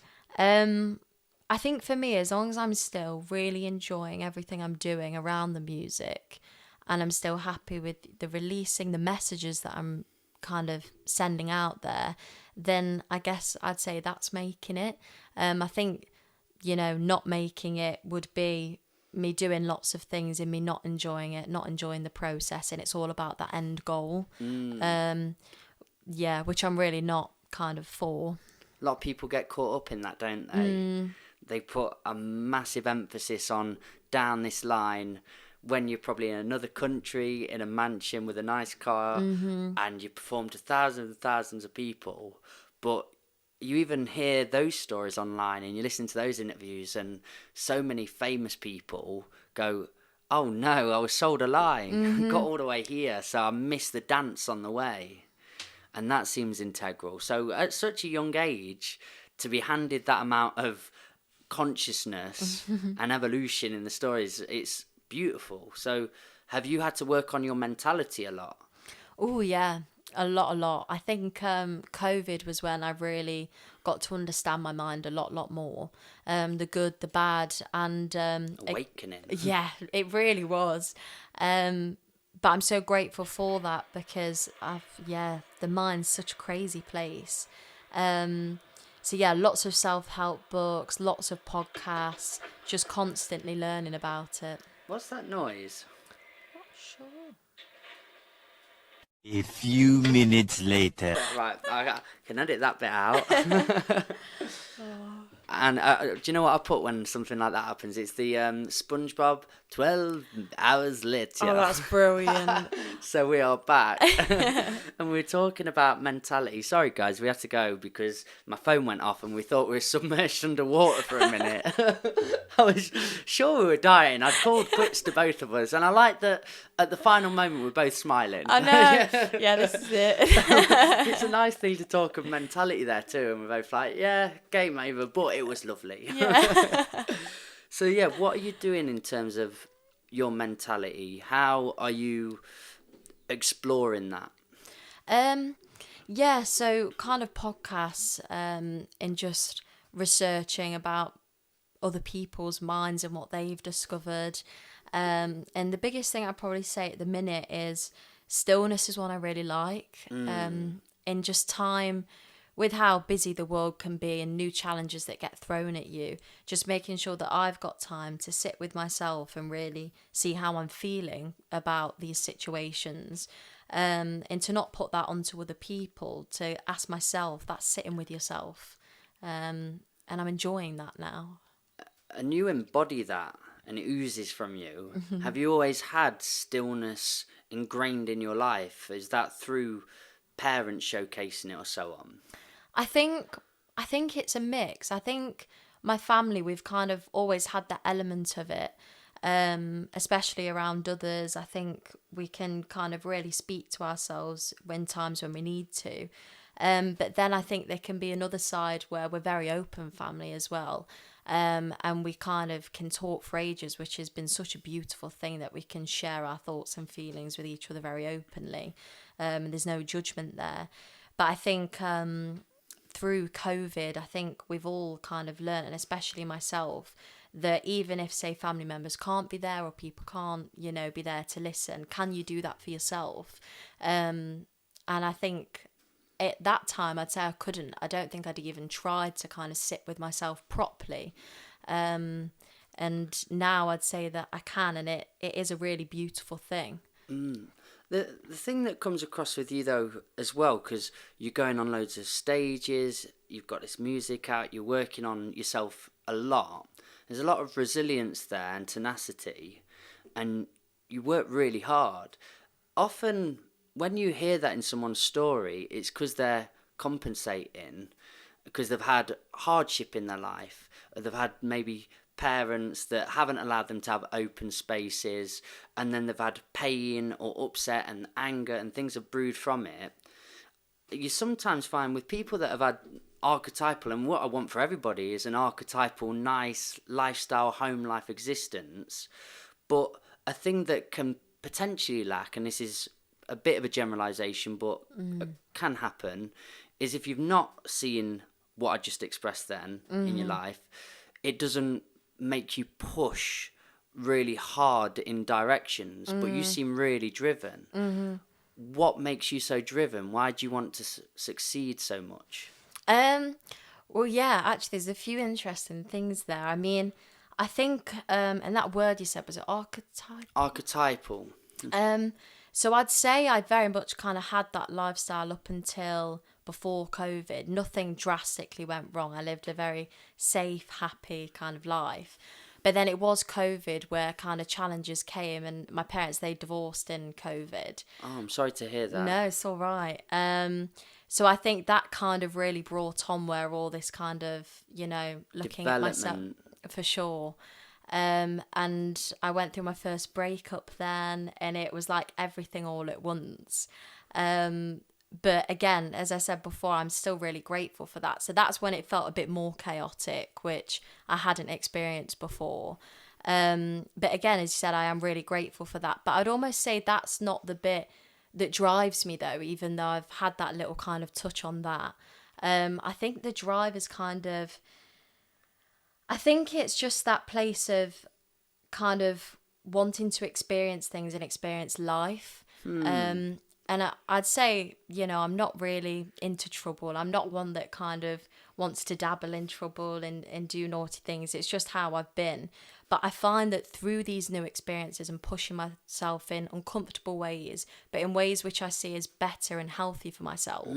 I think for me, as long as I'm still really enjoying everything I'm doing around the music, and I'm still happy with the releasing, the messages that I'm kind of sending out there, then I guess I'd say that's making it. I think, not making it would be me doing lots of things and me not enjoying it, not enjoying the process, and it's all about that end goal. Which I'm really not kind of for. A lot of people get caught up in that, don't they? They put a massive emphasis on down this line when you're probably in another country, in a mansion with a nice car, and you perform to thousands and thousands of people. But you even hear those stories online and you listen to those interviews, and so many famous people go, oh no, I was sold a lie, got all the way here, so I missed the dance on the way. And that seems integral. So at such a young age, to be handed that amount of consciousness and evolution in the stories, it's beautiful. So have you had to work on your mentality a lot? Oh, yeah, a lot. I think COVID was when I really got to understand my mind a lot more. The good, the bad, and... Awakening. Yeah, it really was. But I'm so grateful for that because, the mind's such a crazy place. Lots of self-help books, lots of podcasts, just constantly learning about it. What's that noise? Not sure. A few minutes later. Right, I can edit that bit out. And do you know what I put when something like that happens? It's the SpongeBob 12 hours later. Oh, that's brilliant. So we are back. And we're talking about mentality. Sorry, guys, we had to go because my phone went off and we thought we were submerged underwater for a minute. I was sure we were dying. I'd called quits to both of us. And I like that at the final moment we're both smiling. I know. Yeah, this is it. It's a nice thing to talk of mentality there too. And we're both like, yeah, game over. But it was lovely. Yeah. So, what are you doing in terms of your mentality? How are you exploring that? So kind of podcasts and just researching about other people's minds and what they've discovered. And the biggest thing I'd probably say at the minute is stillness is one I really like. In just time, with how busy the world can be and new challenges that get thrown at you, just making sure that I've got time to sit with myself and really see how I'm feeling about these situations, and to not put that onto other people, to ask myself, that's sitting with yourself. And I'm enjoying that now. And you embody that and it oozes from you. Have you always had stillness ingrained in your life? Is that through parents showcasing it or so on? I think it's a mix. I think my family, we've kind of always had that element of it, especially around others. I think we can kind of really speak to ourselves when we need to. But then I think there can be another side where we're very open family as well. And we kind of can talk for ages, which has been such a beautiful thing, that we can share our thoughts and feelings with each other very openly. There's no judgment there. But I think through COVID, I think we've all kind of learned, and especially myself, that even if, say, family members can't be there or people can't, be there to listen, can you do that for yourself? And I think at that time, I'd say I couldn't. I don't think I'd even tried to kind of sit with myself properly. And now I'd say that I can, and it is a really beautiful thing. The thing that comes across with you, though, as well, because you're going on loads of stages, you've got this music out, you're working on yourself a lot. There's a lot of resilience there and tenacity, and you work really hard. Often, when you hear that in someone's story, it's because they're compensating, because they've had hardship in their life, or they've had maybe parents that haven't allowed them to have open spaces, and then they've had pain or upset and anger and things have brewed from it. You sometimes find with people that have had archetypal, and what I want for everybody is an archetypal, nice lifestyle, home life existence, but a thing that can potentially lack, and this is a bit of a generalisation, but can happen, is if you've not seen what I just expressed then in your life, it doesn't make you push really hard in directions, but you seem really driven. What makes you so driven? Why do you want to succeed so much? Well, yeah, actually, there's a few interesting things there. I mean, I think, and that word you said, was it archetype? Archetypal. So I'd say I very much kind of had that lifestyle up until before COVID. Nothing drastically went wrong. I lived a very safe, happy kind of life. But then it was COVID where kind of challenges came, and my parents, they divorced in COVID. Oh, I'm sorry to hear that. No, it's all right. So I think that kind of really brought on where all this kind of, looking at myself, for sure. And I went through my first breakup then, and it was like everything all at once. But again, as I said before, I'm still really grateful for that. So that's when it felt a bit more chaotic, which I hadn't experienced before. But again, as you said, I am really grateful for that. But I'd almost say that's not the bit that drives me, though, even though I've had that little kind of touch on that. I think the drive is I think it's just that place of kind of wanting to experience things and experience life. And I'd say, I'm not really into trouble. I'm not one that kind of wants to dabble in trouble and do naughty things. It's just how I've been. But I find that through these new experiences and pushing myself in uncomfortable ways, but in ways which I see as better and healthy for myself,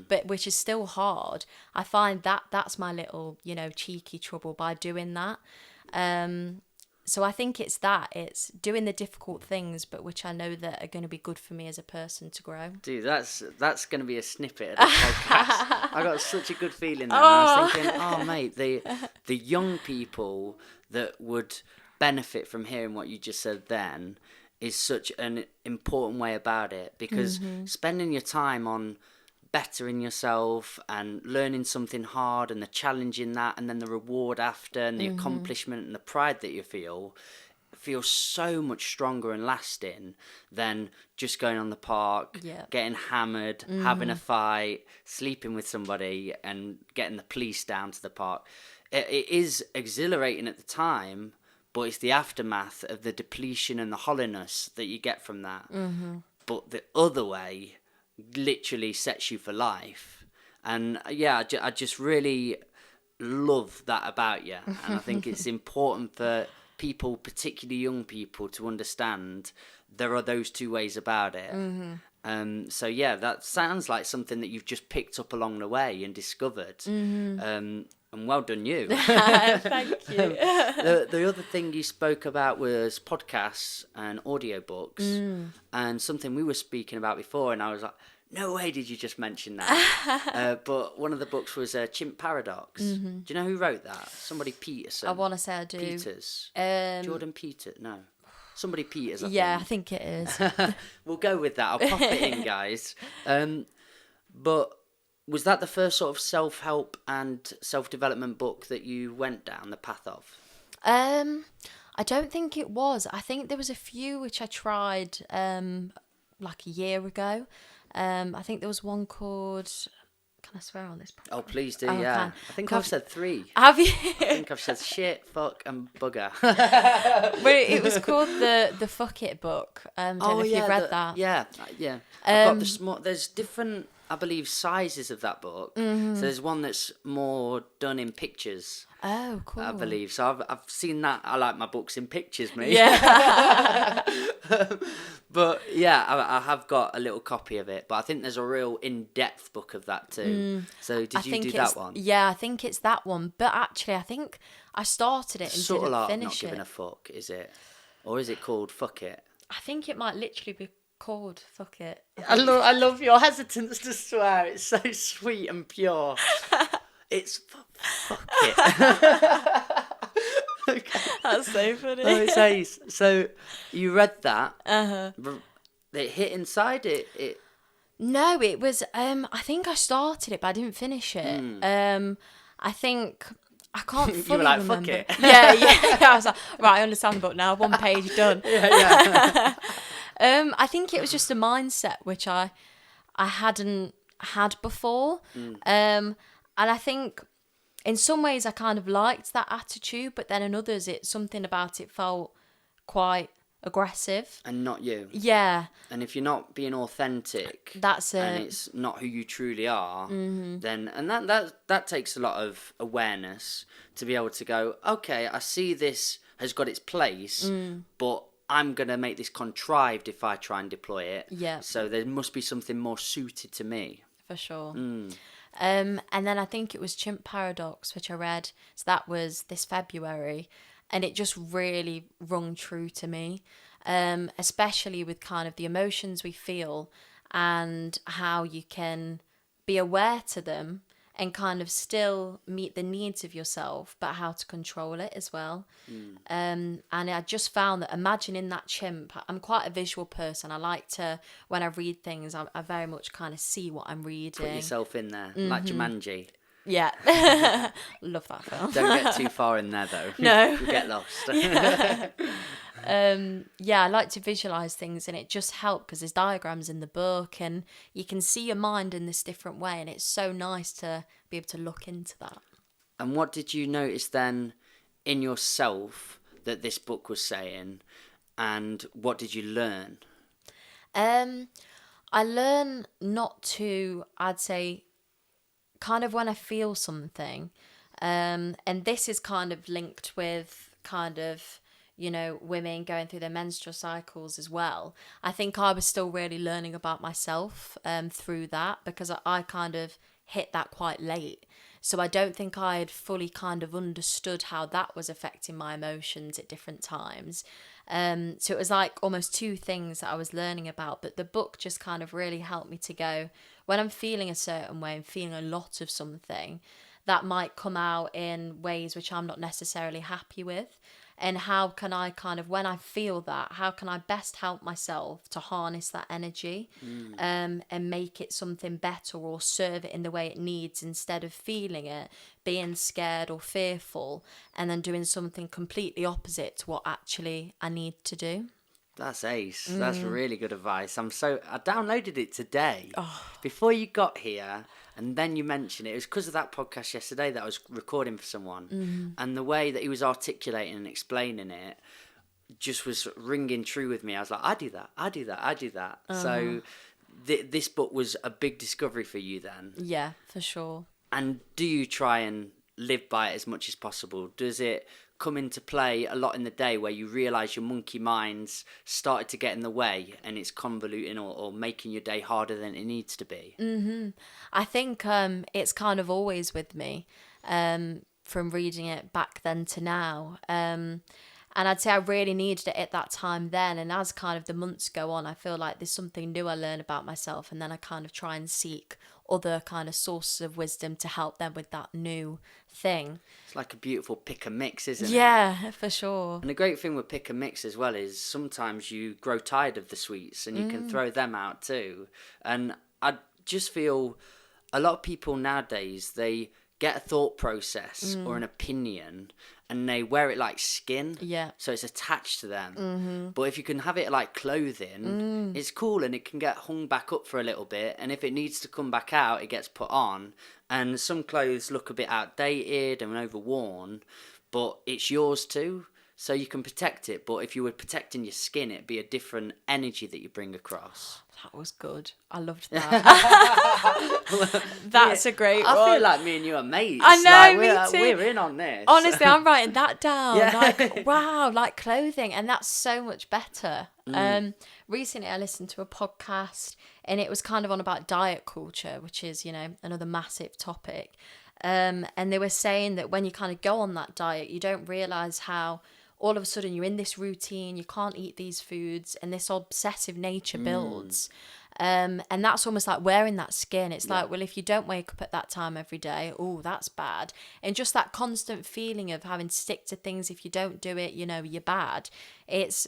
but which is still hard, I find that that's my little, cheeky trouble by doing that. So I think it's doing the difficult things, but which I know that are going to be good for me as a person to grow. Dude, that's going to be a snippet of the podcast. I got such a good feeling then. I was thinking, mate, the young people that would benefit from hearing what you just said then is such an important way about it, because spending your time on bettering yourself and learning something hard and the challenge in that, and then the reward after, and the accomplishment and the pride that you feels so much stronger and lasting than just going on the park, getting hammered, having a fight, sleeping with somebody and getting the police down to the park. It is exhilarating at the time, but it's the aftermath of the depletion and the hollowness that you get from that. But the other way literally sets you for life. And yeah, I just really love that about you. And I think it's important for people, particularly young people, to understand there are those two ways about it. So yeah, that sounds like something that you've just picked up along the way and discovered. And well done you. Thank you. The other thing you spoke about was podcasts and audiobooks, and something we were speaking about before, and I was like, no way did you just mention that. But one of the books was Chimp Paradox. Do you know who wrote that? Somebody Peterson. I want to say I do. Peters. Jordan Peters. No. Somebody Peters, I think it is. We'll go with that. I'll pop it in, guys. But was that the first sort of self-help and self-development book that you went down the path of? I don't think it was. I think there was a few which I tried like a year ago. I think there was one called... Can I swear on this? Oh, please do, yeah. I think I've said 3. Have you? I think I've said shit, fuck, and bugger. But it was called the Fuck It book. Don't know if you've read that. Yeah. I've got the small... There's different, I believe, sizes of that book. So there's one that's more done in pictures. Oh, cool. I believe. So I've seen that. I like my books in pictures, mate. Yeah. But yeah, I have got a little copy of it. But I think there's a real in-depth book of that too. So did you do that one? Yeah, I think it's that one. But actually, I think I started it and Subtle didn't art, finish not giving a fuck, is it? Or is it called Fuck It? I think it might literally be called Fuck It. I love your hesitance to swear. It's so sweet and pure. It's fuck it. Okay. That's so funny. Oh, it's ace. So you read that. It hit inside it. No, it was. I think I started it, but I didn't finish it. I think I can't fully You were like, remember. fuck it. Yeah. I was like, right, I understand the book now. 1 page done. Yeah. I think it was just a mindset which I hadn't had before. And I think in some ways I kind of liked that attitude, but then in others, something about it felt quite aggressive. And not you. Yeah. And if you're not being authentic, That's it. and it's not who you truly are, then that takes a lot of awareness to be able to go, okay, I see this has got its place, but I'm gonna make this contrived if I try and deploy it. Yeah. So there must be something more suited to me. For sure. And then I think it was Chimp Paradox, which I read. So that was this February. And it just really rung true to me, especially with kind of the emotions we feel and how you can be aware to them and kind of still meet the needs of yourself, but how to control it as well. And I just found that imagining that chimp, I'm quite a visual person. I like to, when I read things, I very much kind of see what I'm reading. Put yourself in there, like Jumanji. Yeah. Love that film. Don't get too far in there though. No. You'll get lost. Yeah, I like to visualize things, and it just helped because there's diagrams in the book and you can see your mind in this different way, and it's so nice to be able to look into that. And what did you notice then in yourself that this book was saying, and what did you learn? I learn not to, I'd say, kind of when I feel something, and this is kind of linked with kind of, you know, women going through their menstrual cycles as well. I think I was still really learning about myself through that, because I kind of hit that quite late. So I don't think I had fully kind of understood how that was affecting my emotions at different times. So it was like almost two things that I was learning about, but the book just kind of really helped me to go, when I'm feeling a certain way and feeling a lot of something, that might come out in ways which I'm not necessarily happy with. And how can I kind of, when I feel that, how can I best help myself to harness that energy and make it something better, or serve it in the way it needs, instead of feeling it, being scared or fearful, and then doing something completely opposite to what actually I need to do. That's ace. That's really good advice. I downloaded it today before you got here, and then you mentioned it. It was because of that podcast yesterday that I was recording for someone, and the way that he was articulating and explaining it just was ringing true with me. I was like, I do that. So this book was a big discovery for you then. Yeah, for sure. And do you try and live by it as much as possible? Does it come into play a lot in the day where you realise your monkey mind's started to get in the way and it's convoluting or making your day harder than it needs to be? I think it's kind of always with me, from reading it back then to now. And I'd say I really needed it at that time then. And as kind of the months go on, I feel like there's something new I learn about myself. And then I kind of try and seek other kind of sources of wisdom to help them with that new thing. It's like a beautiful pick and mix, isn't it? Yeah, for sure. And the great thing with pick and mix as well is sometimes you grow tired of the sweets and you can throw them out too. And I just feel a lot of people nowadays, they get a thought process or an opinion and they wear it like skin. Yeah. So it's attached to them. But if you can have it like clothing, it's cool and it can get hung back up for a little bit. And if it needs to come back out, it gets put on. And some clothes look a bit outdated and overworn, but it's yours too. So you can protect it. But if you were protecting your skin, it'd be a different energy that you bring across. That was good. I loved that. That's a great one. I feel like me and you are mates. I know, me too. We're in on this. Honestly, I'm writing that down. Yeah. Like, wow, like clothing. And that's so much better. Recently, I listened to a podcast and it was kind of on about diet culture, which is, you know, another massive topic. And they were saying that when you kind of go on that diet, you don't realise how all of a sudden you're in this routine, you can't eat these foods, and this obsessive nature builds. And that's almost like wearing that skin. It's like, well, if you don't wake up at that time every day, oh, that's bad. And just that constant feeling of having to stick to things. If you don't do it, you know, you're bad. It's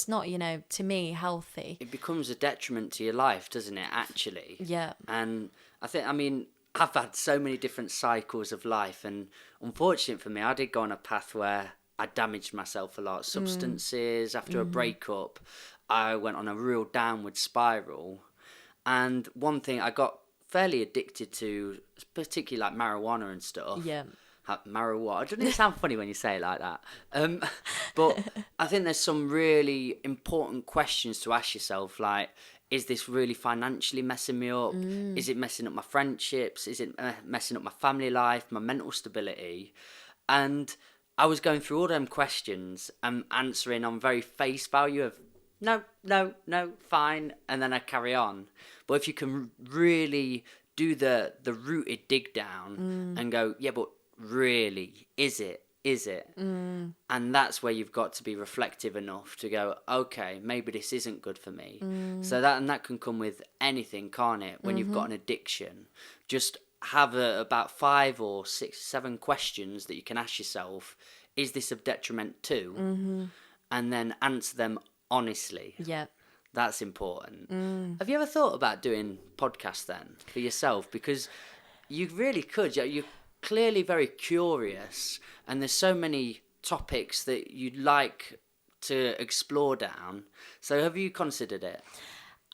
not, you know, to me, healthy. It becomes a detriment to your life, doesn't it, actually? Yeah. And I've had so many different cycles of life, and unfortunately for me, I did go on a path where I damaged myself a lot. Substances, after a breakup, I went on a real downward spiral. And one thing, I got fairly addicted to, particularly like marijuana and stuff. Yeah. Marijuana. Doesn't it sound funny when you say it like that? But I think there's some really important questions to ask yourself, like, is this really financially messing me up? Is it messing up my friendships? Is it messing up my family life, my mental stability? And I was going through all them questions and answering on very face value of no, fine, and then I carry on. But if you can really do the rooted dig down and go, yeah, but really, is it? And that's where you've got to be reflective enough to go, okay, maybe this isn't good for me. So that can come with anything, can't it? When you've got an addiction, just have about 5 or 6, 7 questions that you can ask yourself. Is this of detriment to? And then answer them honestly. Yeah. That's important. Have you ever thought about doing podcasts then for yourself? Because you really could. You're clearly very curious, and there's so many topics that you'd like to explore down. So have you considered it?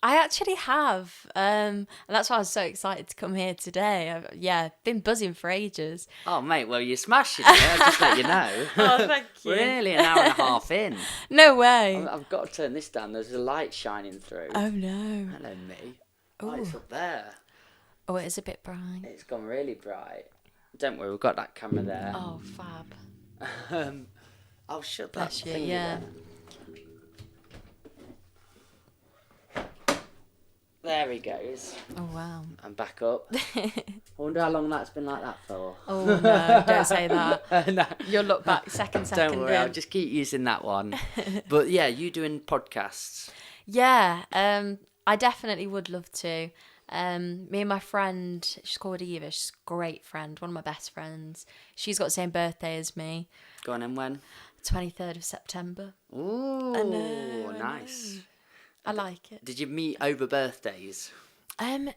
I actually have, and that's why I was so excited to come here today. I've been buzzing for ages. Oh, mate, well, you're smashing it. I'll just let you know. Oh, thank you. We're nearly an hour and a half in. No way. I've got to turn this down. There's a light shining through. Oh, no. Hello, me. Oh, it's up there. Oh, it is a bit bright. It's gone really bright. Don't worry, we've got that camera there. Oh, fab. I'll shut that Bless you, thingy yeah. There he goes. Oh, wow. And back up. I wonder how long that's been like that for. Oh, no, don't say that. No. You'll look back second Don't worry, in. I'll just keep using that one. But yeah, you doing podcasts. Yeah, I definitely would love to. Me and my friend, she's called Eva, she's a great friend, one of my best friends. She's got the same birthday as me. Go on, and when? 23rd of September. Ooh, I know. Nice. I like it. Did you meet over birthdays?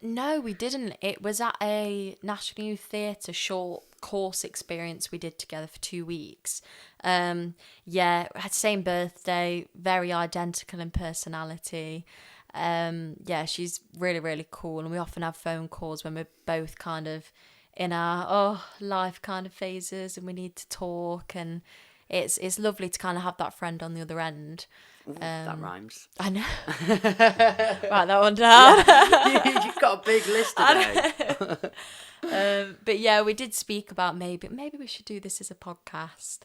No, we didn't. It was at a National Youth Theatre short course experience we did together for 2 weeks. Had same birthday, very identical in personality. She's really, really cool, and we often have phone calls when we're both kind of in our life kind of phases and we need to talk, and it's lovely to kind of have that friend on the other end. Ooh, that rhymes. I know. Write that one down. You've got a big list today. But yeah, we did speak about maybe we should do this as a podcast.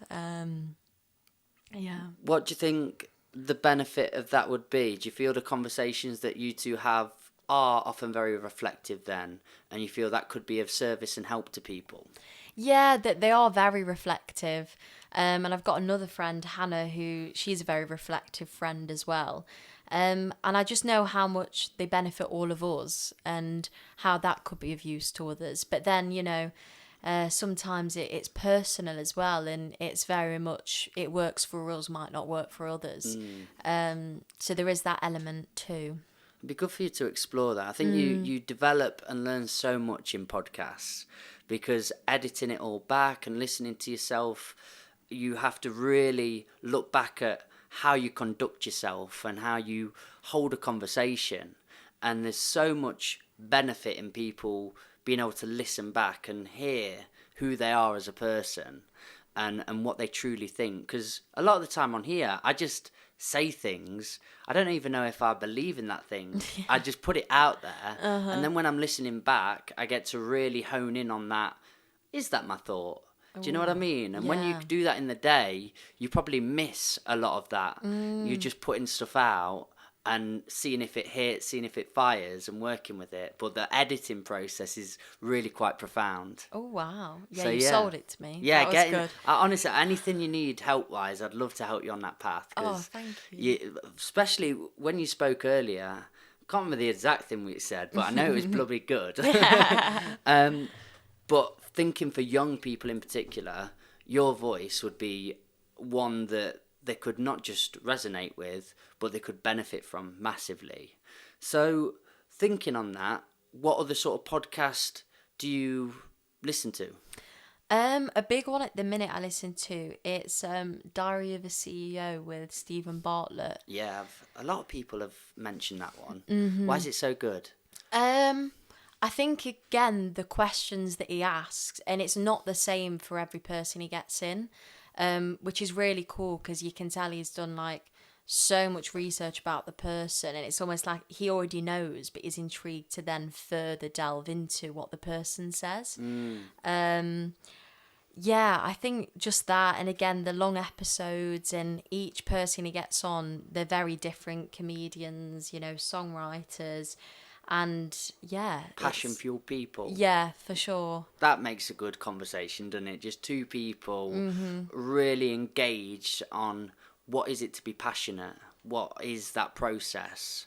Yeah. What do you think the benefit of that would be? Do you feel the conversations that you two have are often very reflective then, and you feel that could be of service and help to people? Yeah, that they are very reflective. And I've got another friend, Hannah, who she's a very reflective friend as well. And I just know how much they benefit all of us and how that could be of use to others. But then, sometimes it's personal as well, and it's very much, it works for us, might not work for others. So there is that element too. It'd be good for you to explore that. I think you develop and learn so much in podcasts, because editing it all back and listening to yourself, you have to really look back at how you conduct yourself and how you hold a conversation. And there's so much benefit in people being able to listen back and hear who they are as a person and what they truly think. Because a lot of the time on here, I just say things, I don't even know if I believe in that thing. Yeah. I just put it out there. And then when I'm listening back, I get to really hone in on that. Is that my thought? Do you know what I mean? And when you do that in the day, you probably miss a lot of that. You're just putting stuff out and seeing if it hits, seeing if it fires, and working with it. But the editing process is really quite profound. Oh, wow. Yeah, So, you sold it to me. Yeah, that was good. Honestly, anything you need help-wise, I'd love to help you on that path. Oh, thank you. Especially when you spoke earlier, I can't remember the exact thing we said, but I know it was bloody good. But thinking for young people in particular, your voice would be one that they could not just resonate with, but they could benefit from massively. So thinking on that, what other sort of podcast do you listen to? A big one at the minute I listen to, it's Diary of a CEO with Stephen Bartlett. Yeah, a lot of people have mentioned that one. Why is it so good? I think, again, the questions that he asks, and it's not the same for every person he gets in, which is really cool because you can tell he's done like so much research about the person, and it's almost like he already knows, but is intrigued to then further delve into what the person says. Yeah, I think just that, and again, the long episodes, and each person he gets on, they're very different comedians, songwriters, and yeah. Passion-fueled people. Yeah, for sure. That makes a good conversation, doesn't it? Just two people really engaged on what is it to be passionate? What is that process?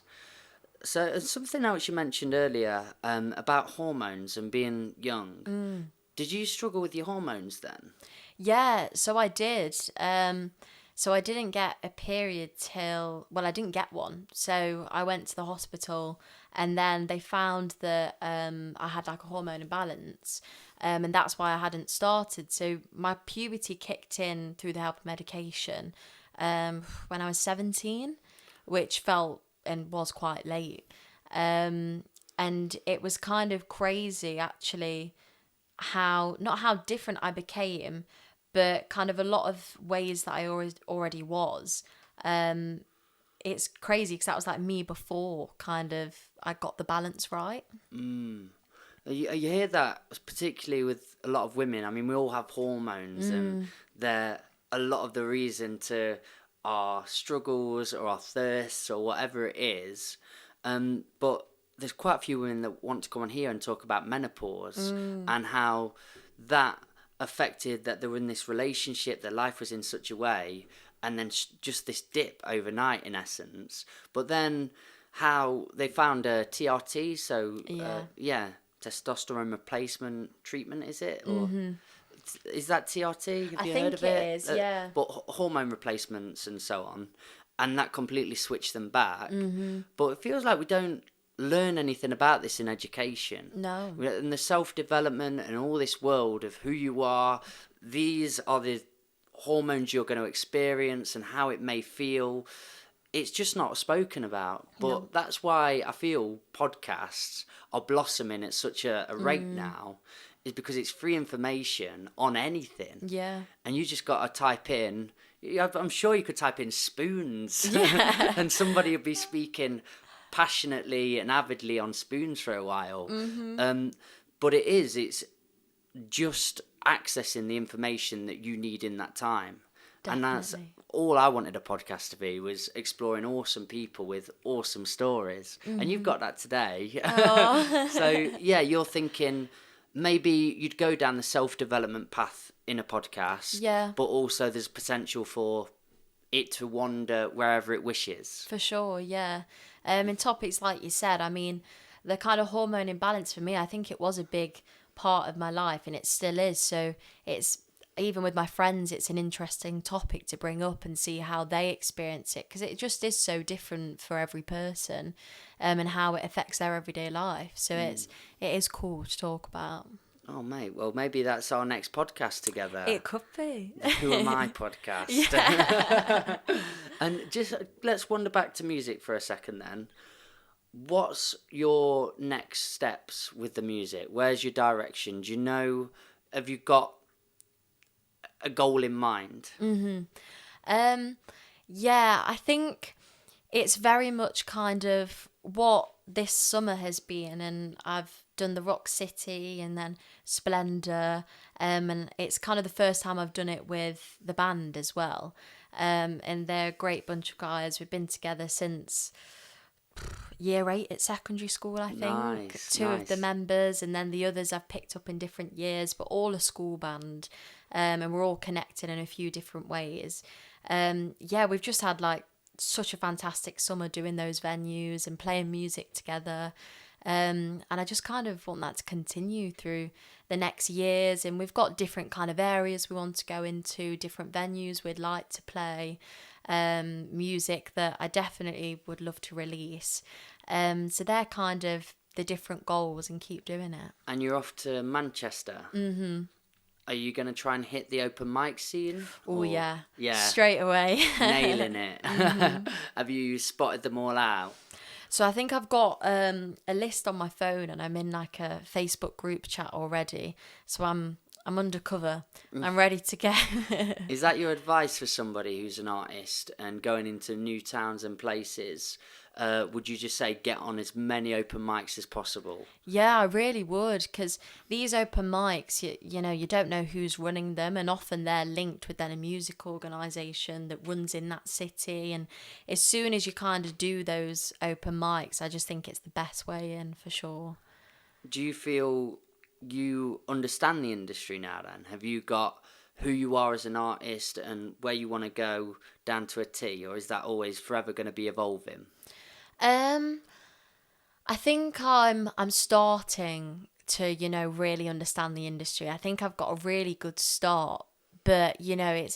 So something else you mentioned earlier about hormones and being young. Did you struggle with your hormones then? Yeah, so I did. So I didn't get a period I didn't get one. So I went to the hospital, and then they found that I had like a hormone imbalance. And that's why I hadn't started. So my puberty kicked in through the help of medication when I was 17, which felt and was quite late. And it was kind of crazy, actually, not how different I became, but kind of a lot of ways that I already was. It's crazy because that was like me before kind of I got the balance right. You hear that particularly with a lot of women. I mean, we all have hormones, and they're a lot of the reason to our struggles or our thirsts or whatever it is. But there's quite a few women that want to come on here and talk about menopause and how that affected that they were in this relationship, their life was in such a way, and then just this dip overnight in essence. But then how they found a TRT, so testosterone replacement treatment, is it? Or is that TRT? Have you heard of it? I think it is, yeah. But hormone replacements and so on, and that completely switched them back. But it feels like we don't learn anything about this in education. No. And the self-development and all this world of who you are, these are the hormones you're going to experience and how it may feel. It's just not spoken about. But that's why I feel podcasts are blossoming at such a rate now, is because it's free information on anything. Yeah. And you just got to type in, I'm sure you could type in spoons and somebody would be speaking passionately and avidly on spoons for a while. But it's just accessing the information that you need in that time. Definitely. And that's all I wanted a podcast to be, was exploring awesome people with awesome stories. And you've got that today. So yeah, you're thinking maybe you'd go down the self-development path in a podcast, but also there's potential for it to wander wherever it wishes. For sure, yeah. In topics like you said, I mean, the kind of hormone imbalance for me, I think it was a big part of my life, and it still is. So it's, even with my friends, it's an interesting topic to bring up and see how they experience it, because it just is so different for every person, and how it affects their everyday life. So it is cool to talk about. Oh, mate, well, maybe that's our next podcast together. It could be. Who Am I podcast. And just let's wander back to music for a second then. What's your next steps with the music? Where's your direction? Do you know, have you got a goal in mind? Yeah, I think it's very much kind of what this summer has been, and I've done the Rock City and then Splendor, and it's kind of the first time I've done it with the band as well, and they're a great bunch of guys. We've been together since year 8 at secondary school, I think. Two of the members, and then the others I've picked up in different years, but all a school band, and we're all connected in a few different ways. We've just had like such a fantastic summer doing those venues and playing music together, and I just kind of want that to continue through the next years. And we've got different kind of areas we want to go into, different venues we'd like to play, music that I definitely would love to release, so they're kind of the different goals, and keep doing it. And you're off to Manchester. Are you going to try and hit the open mic scene? Oh, yeah. Yeah. Straight away. Nailing it. Have you spotted them all out? So I think I've got a list on my phone, and I'm in like a Facebook group chat already. So I'm undercover. I'm ready to go. Is that your advice for somebody who's an artist and going into new towns and places? Would you just say get on as many open mics as possible? Yeah, I really would, because these open mics, you know, you don't know who's running them, and often they're linked with then a music organisation that runs in that city. And as soon as you kind of do those open mics, I just think it's the best way in, for sure. Do you feel you understand the industry now then? Have you got who you are as an artist and where you want to go down to a T, or is that always forever going to be evolving? I think I'm starting to, you know, really understand the industry. I think I've got a really good start, but you know,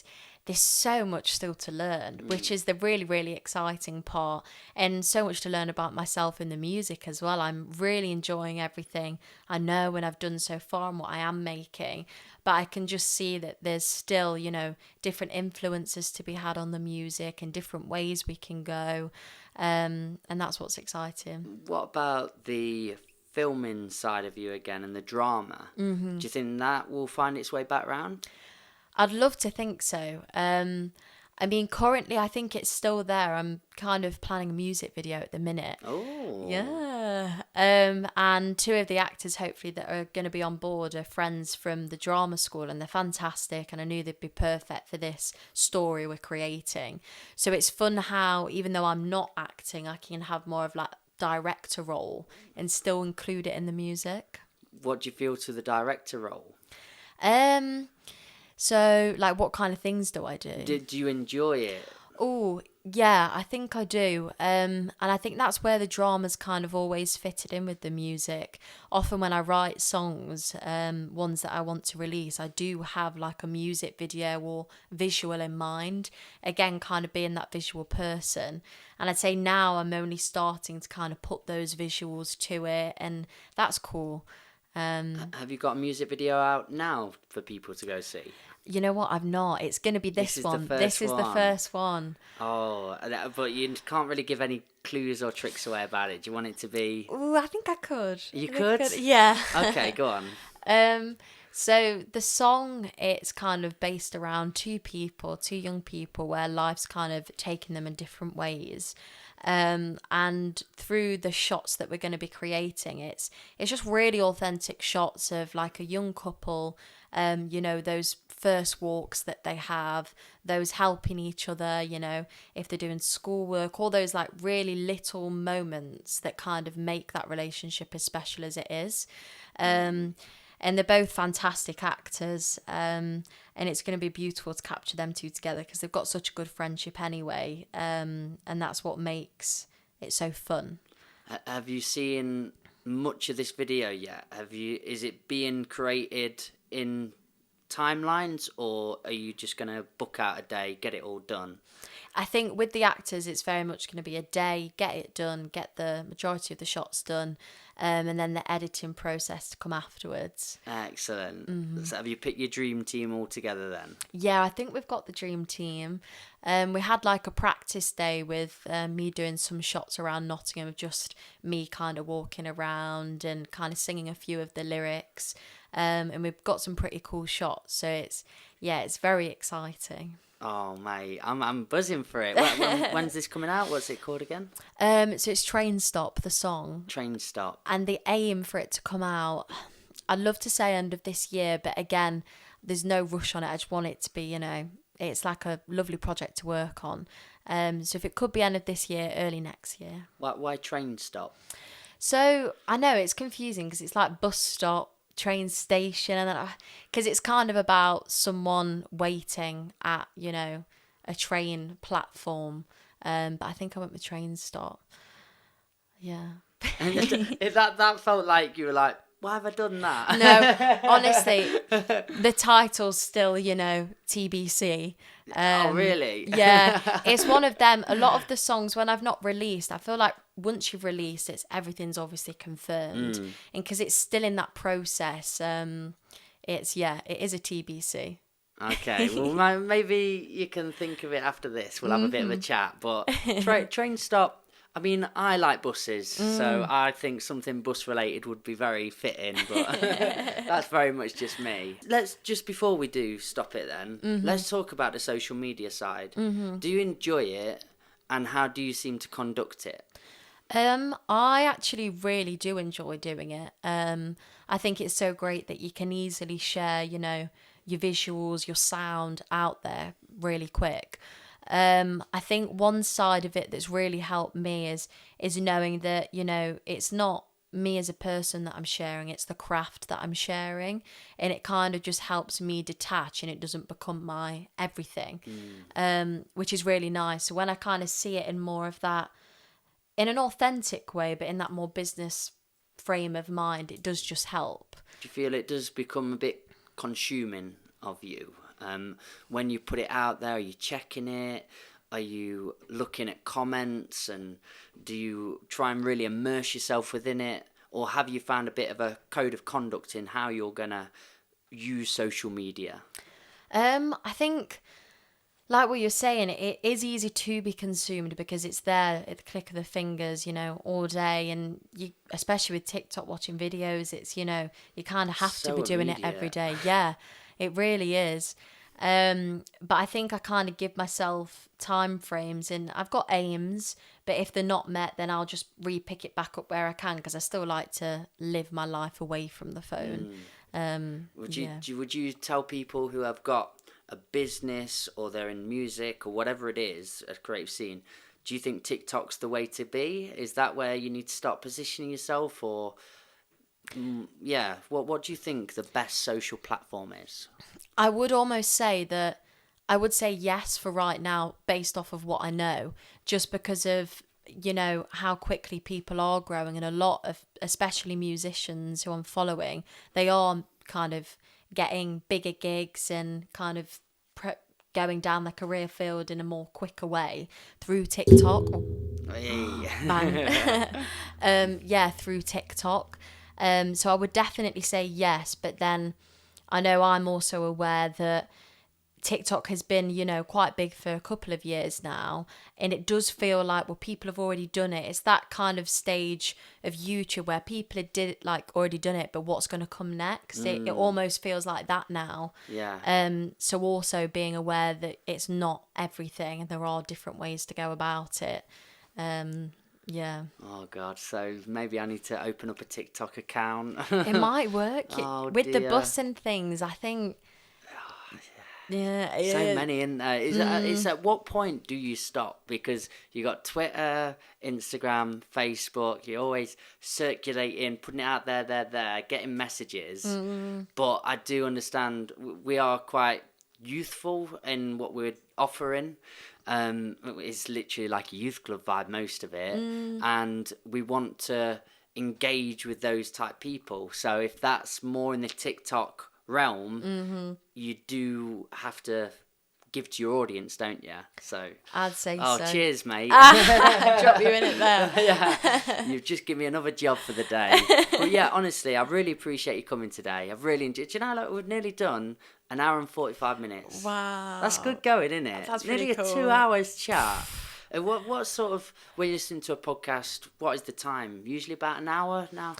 there's so much still to learn, which is the really, really exciting part, and so much to learn about myself in the music as well. I'm really enjoying everything I know and I've done so far and what I am making, but I can just see that there's still, you know, different influences to be had on the music and different ways we can go, and that's what's exciting. What about the filming side of you again and the drama? Do you think that will find its way back round? I'd love to think so. I mean, currently, I think it's still there. I'm kind of planning a music video at the minute. Oh. Yeah. And two of the actors, hopefully, that are going to be on board are friends from the drama school, and they're fantastic. And I knew they'd be perfect for this story we're creating. So it's fun how, even though I'm not acting, I can have more of like director role and still include it in the music. What do you feel to the director role? So, like, what kind of things do I do? Did you enjoy it? Oh, yeah, I think I do. And I think that's where the drama's kind of always fitted in with the music. Often when I write songs, ones that I want to release, I do have like a music video or visual in mind. Again, kind of being that visual person. And I'd say now I'm only starting to kind of put those visuals to it, and that's cool. Have you got a music video out now for people to go see? You know what? I've not. It's going to be this one. This is the first one. Oh, but you can't really give any clues or tricks away about it. Do you want it to be... Ooh, I think I could. You could? Yeah. Okay, go on. So the song, it's kind of based around two young people, where life's kind of taken them in different ways. And through the shots that we're going to be creating, it's just really authentic shots of like a young couple, you know, those first walks that they have, those helping each other, you know, if they're doing schoolwork, all those like really little moments that kind of make that relationship as special as it is. And they're both fantastic actors, and it's going to be beautiful to capture them two together because they've got such a good friendship anyway, and that's what makes it so fun. Have you seen much of this video yet? Is it being created in timelines, or are you just going to book out a day, get it all done? I think with the actors, it's very much going to be a day, get it done, get the majority of the shots done, and then the editing process to come afterwards. Excellent. Mm-hmm. So have you picked your dream team all together then? Yeah, I think we've got the dream team. We had like a practice day with me doing some shots around Nottingham of just me kind of walking around and kind of singing a few of the lyrics. And we've got some pretty cool shots. So it's very exciting. Oh mate, I'm buzzing for it. When's this coming out? What's it called again? So it's Train Stop, the song. Train Stop. And the aim for it to come out, I'd love to say end of this year, but again, there's no rush on it. I just want it to be, you know, it's like a lovely project to work on. So if it could be end of this year, early next year. Why Train Stop? So I know it's confusing because it's like bus stop, train station, and then because it's kind of about someone waiting at, you know, a train platform, but I think I went with Train Stop. Yeah. If that felt like you were like, why have I done that? No, honestly, the title's still, you know, TBC. Oh really? Yeah, it's one of them. A lot of the songs when I've not released, I feel like once you've released, everything's obviously confirmed, and because it's still in that process, it is a TBC. Okay, well maybe you can think of it after this. We'll have a bit of a chat. But Train Stop, I mean, I like buses, so I think something bus related would be very fitting, but that's very much just me. Let's, just before we do stop it then, let's talk about the social media side. Do you enjoy it, and how do you seem to conduct it? I actually really do enjoy doing it. I think it's so great that you can easily share, your visuals, your sound out there really quick. I think one side of it that's really helped me is knowing that, it's not me as a person that I'm sharing, it's the craft that I'm sharing, and it kind of just helps me detach and it doesn't become my everything, which is really nice. So when I kind of see it in more of that, in an authentic way, but in that more business frame of mind, it does just help. Do you feel it does become a bit consuming of you? When you put it out there, are you checking it? Are you looking at comments? And do you try and really immerse yourself within it? Or have you found a bit of a code of conduct in how you're going to use social media? I think, like what you're saying, it is easy to be consumed because it's there at the click of the fingers, all day. And you, especially with TikTok, watching videos, it's, you kind of have to be doing it every day. Yeah, it really is. But I think I kind of give myself time frames, and I've got aims, but if they're not met, then I'll just re-pick it back up where I can, because I still like to live my life away from the phone. Would you tell people who have got a business, or they're in music, or whatever it is, a creative scene, do you think TikTok's the way to be? Is that where you need to start positioning yourself, or what do you think the best social platform is? I would almost say that I would say yes for right now, based off of what I know, just because of how quickly people are growing, and a lot of, especially musicians who I'm following, they are kind of getting bigger gigs and kind of going down their career field in a more quicker way through TikTok. Through TikTok. So I would definitely say yes, but then I know I'm also aware that TikTok has been, quite big for a couple of years now, and it does feel like, well, people have already done it. It's that kind of stage of YouTube where people had already done it, but what's going to come next? It almost feels like that now. Yeah. So also being aware that it's not everything, and there are different ways to go about it. Yeah. Oh God! So maybe I need to open up a TikTok account. It might work with the dear. bus and things. I think. Yeah. So many in there. It's at what point do you stop? Because you got Twitter, Instagram, Facebook. You're always circulating, putting it out there, getting messages. But I do understand we are quite youthful in what we're offering. It's literally like a youth club vibe, most of it, and we want to engage with those type people. So if that's more in the TikTok realm, you do have to give to your audience, don't you? So I'd say so. Oh, cheers, mate. Drop you in it there. Yeah, you've just given me another job for the day. But yeah, honestly, I really appreciate you coming today. I've really enjoyed. Do you know, we've nearly done an hour and 45 minutes. Wow, that's good going, isn't it? That's nearly pretty cool. a 2 hours chat. And what sort of, when you listen to a podcast, what is the time? Usually about an hour now.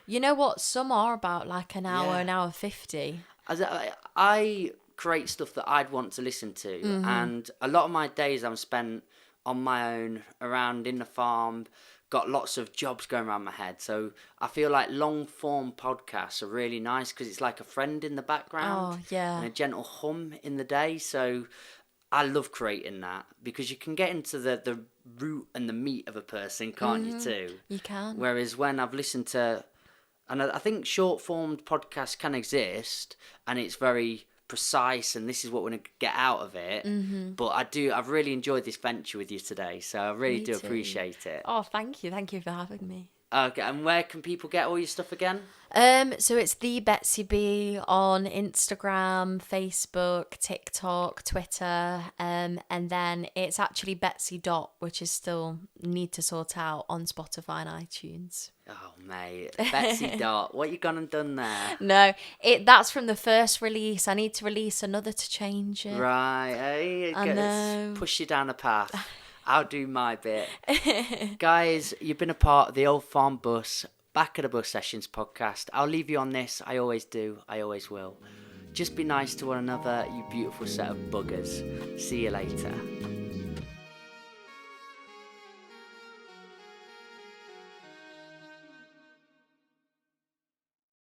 You know what? Some are about like an hour, an hour 50. I create stuff that I'd want to listen to, and a lot of my days I'm spent on my own, around in the farm, got lots of jobs going around my head. So I feel like long form podcasts are really nice because it's like a friend in the background. Oh, yeah. And a gentle hum in the day. So I love creating that because you can get into the root and the meat of a person, can't you too? You can. Whereas when I've listened to, and I think short formed podcasts can exist and it's very precise and this is what we're going to get out of it. But I've really enjoyed this venture with you today, so I really do appreciate it. Oh, thank you for having me. Okay, and where can people get all your stuff again? So it's the BetseyB on Instagram, Facebook, TikTok, Twitter, and then it's actually Betsey Dot, which is still need to sort out on Spotify and iTunes. Oh mate, Betsey Dot, what you gone and done there? No, that's from the first release. I need to release another to change it. Right, I know. Push you down a path. I'll do my bit. Guys, you've been a part of the Old Farm Bus, Back of the Bus Sessions podcast. I'll leave you on this. I always do. I always will. Just be nice to one another, you beautiful set of buggers. See you later.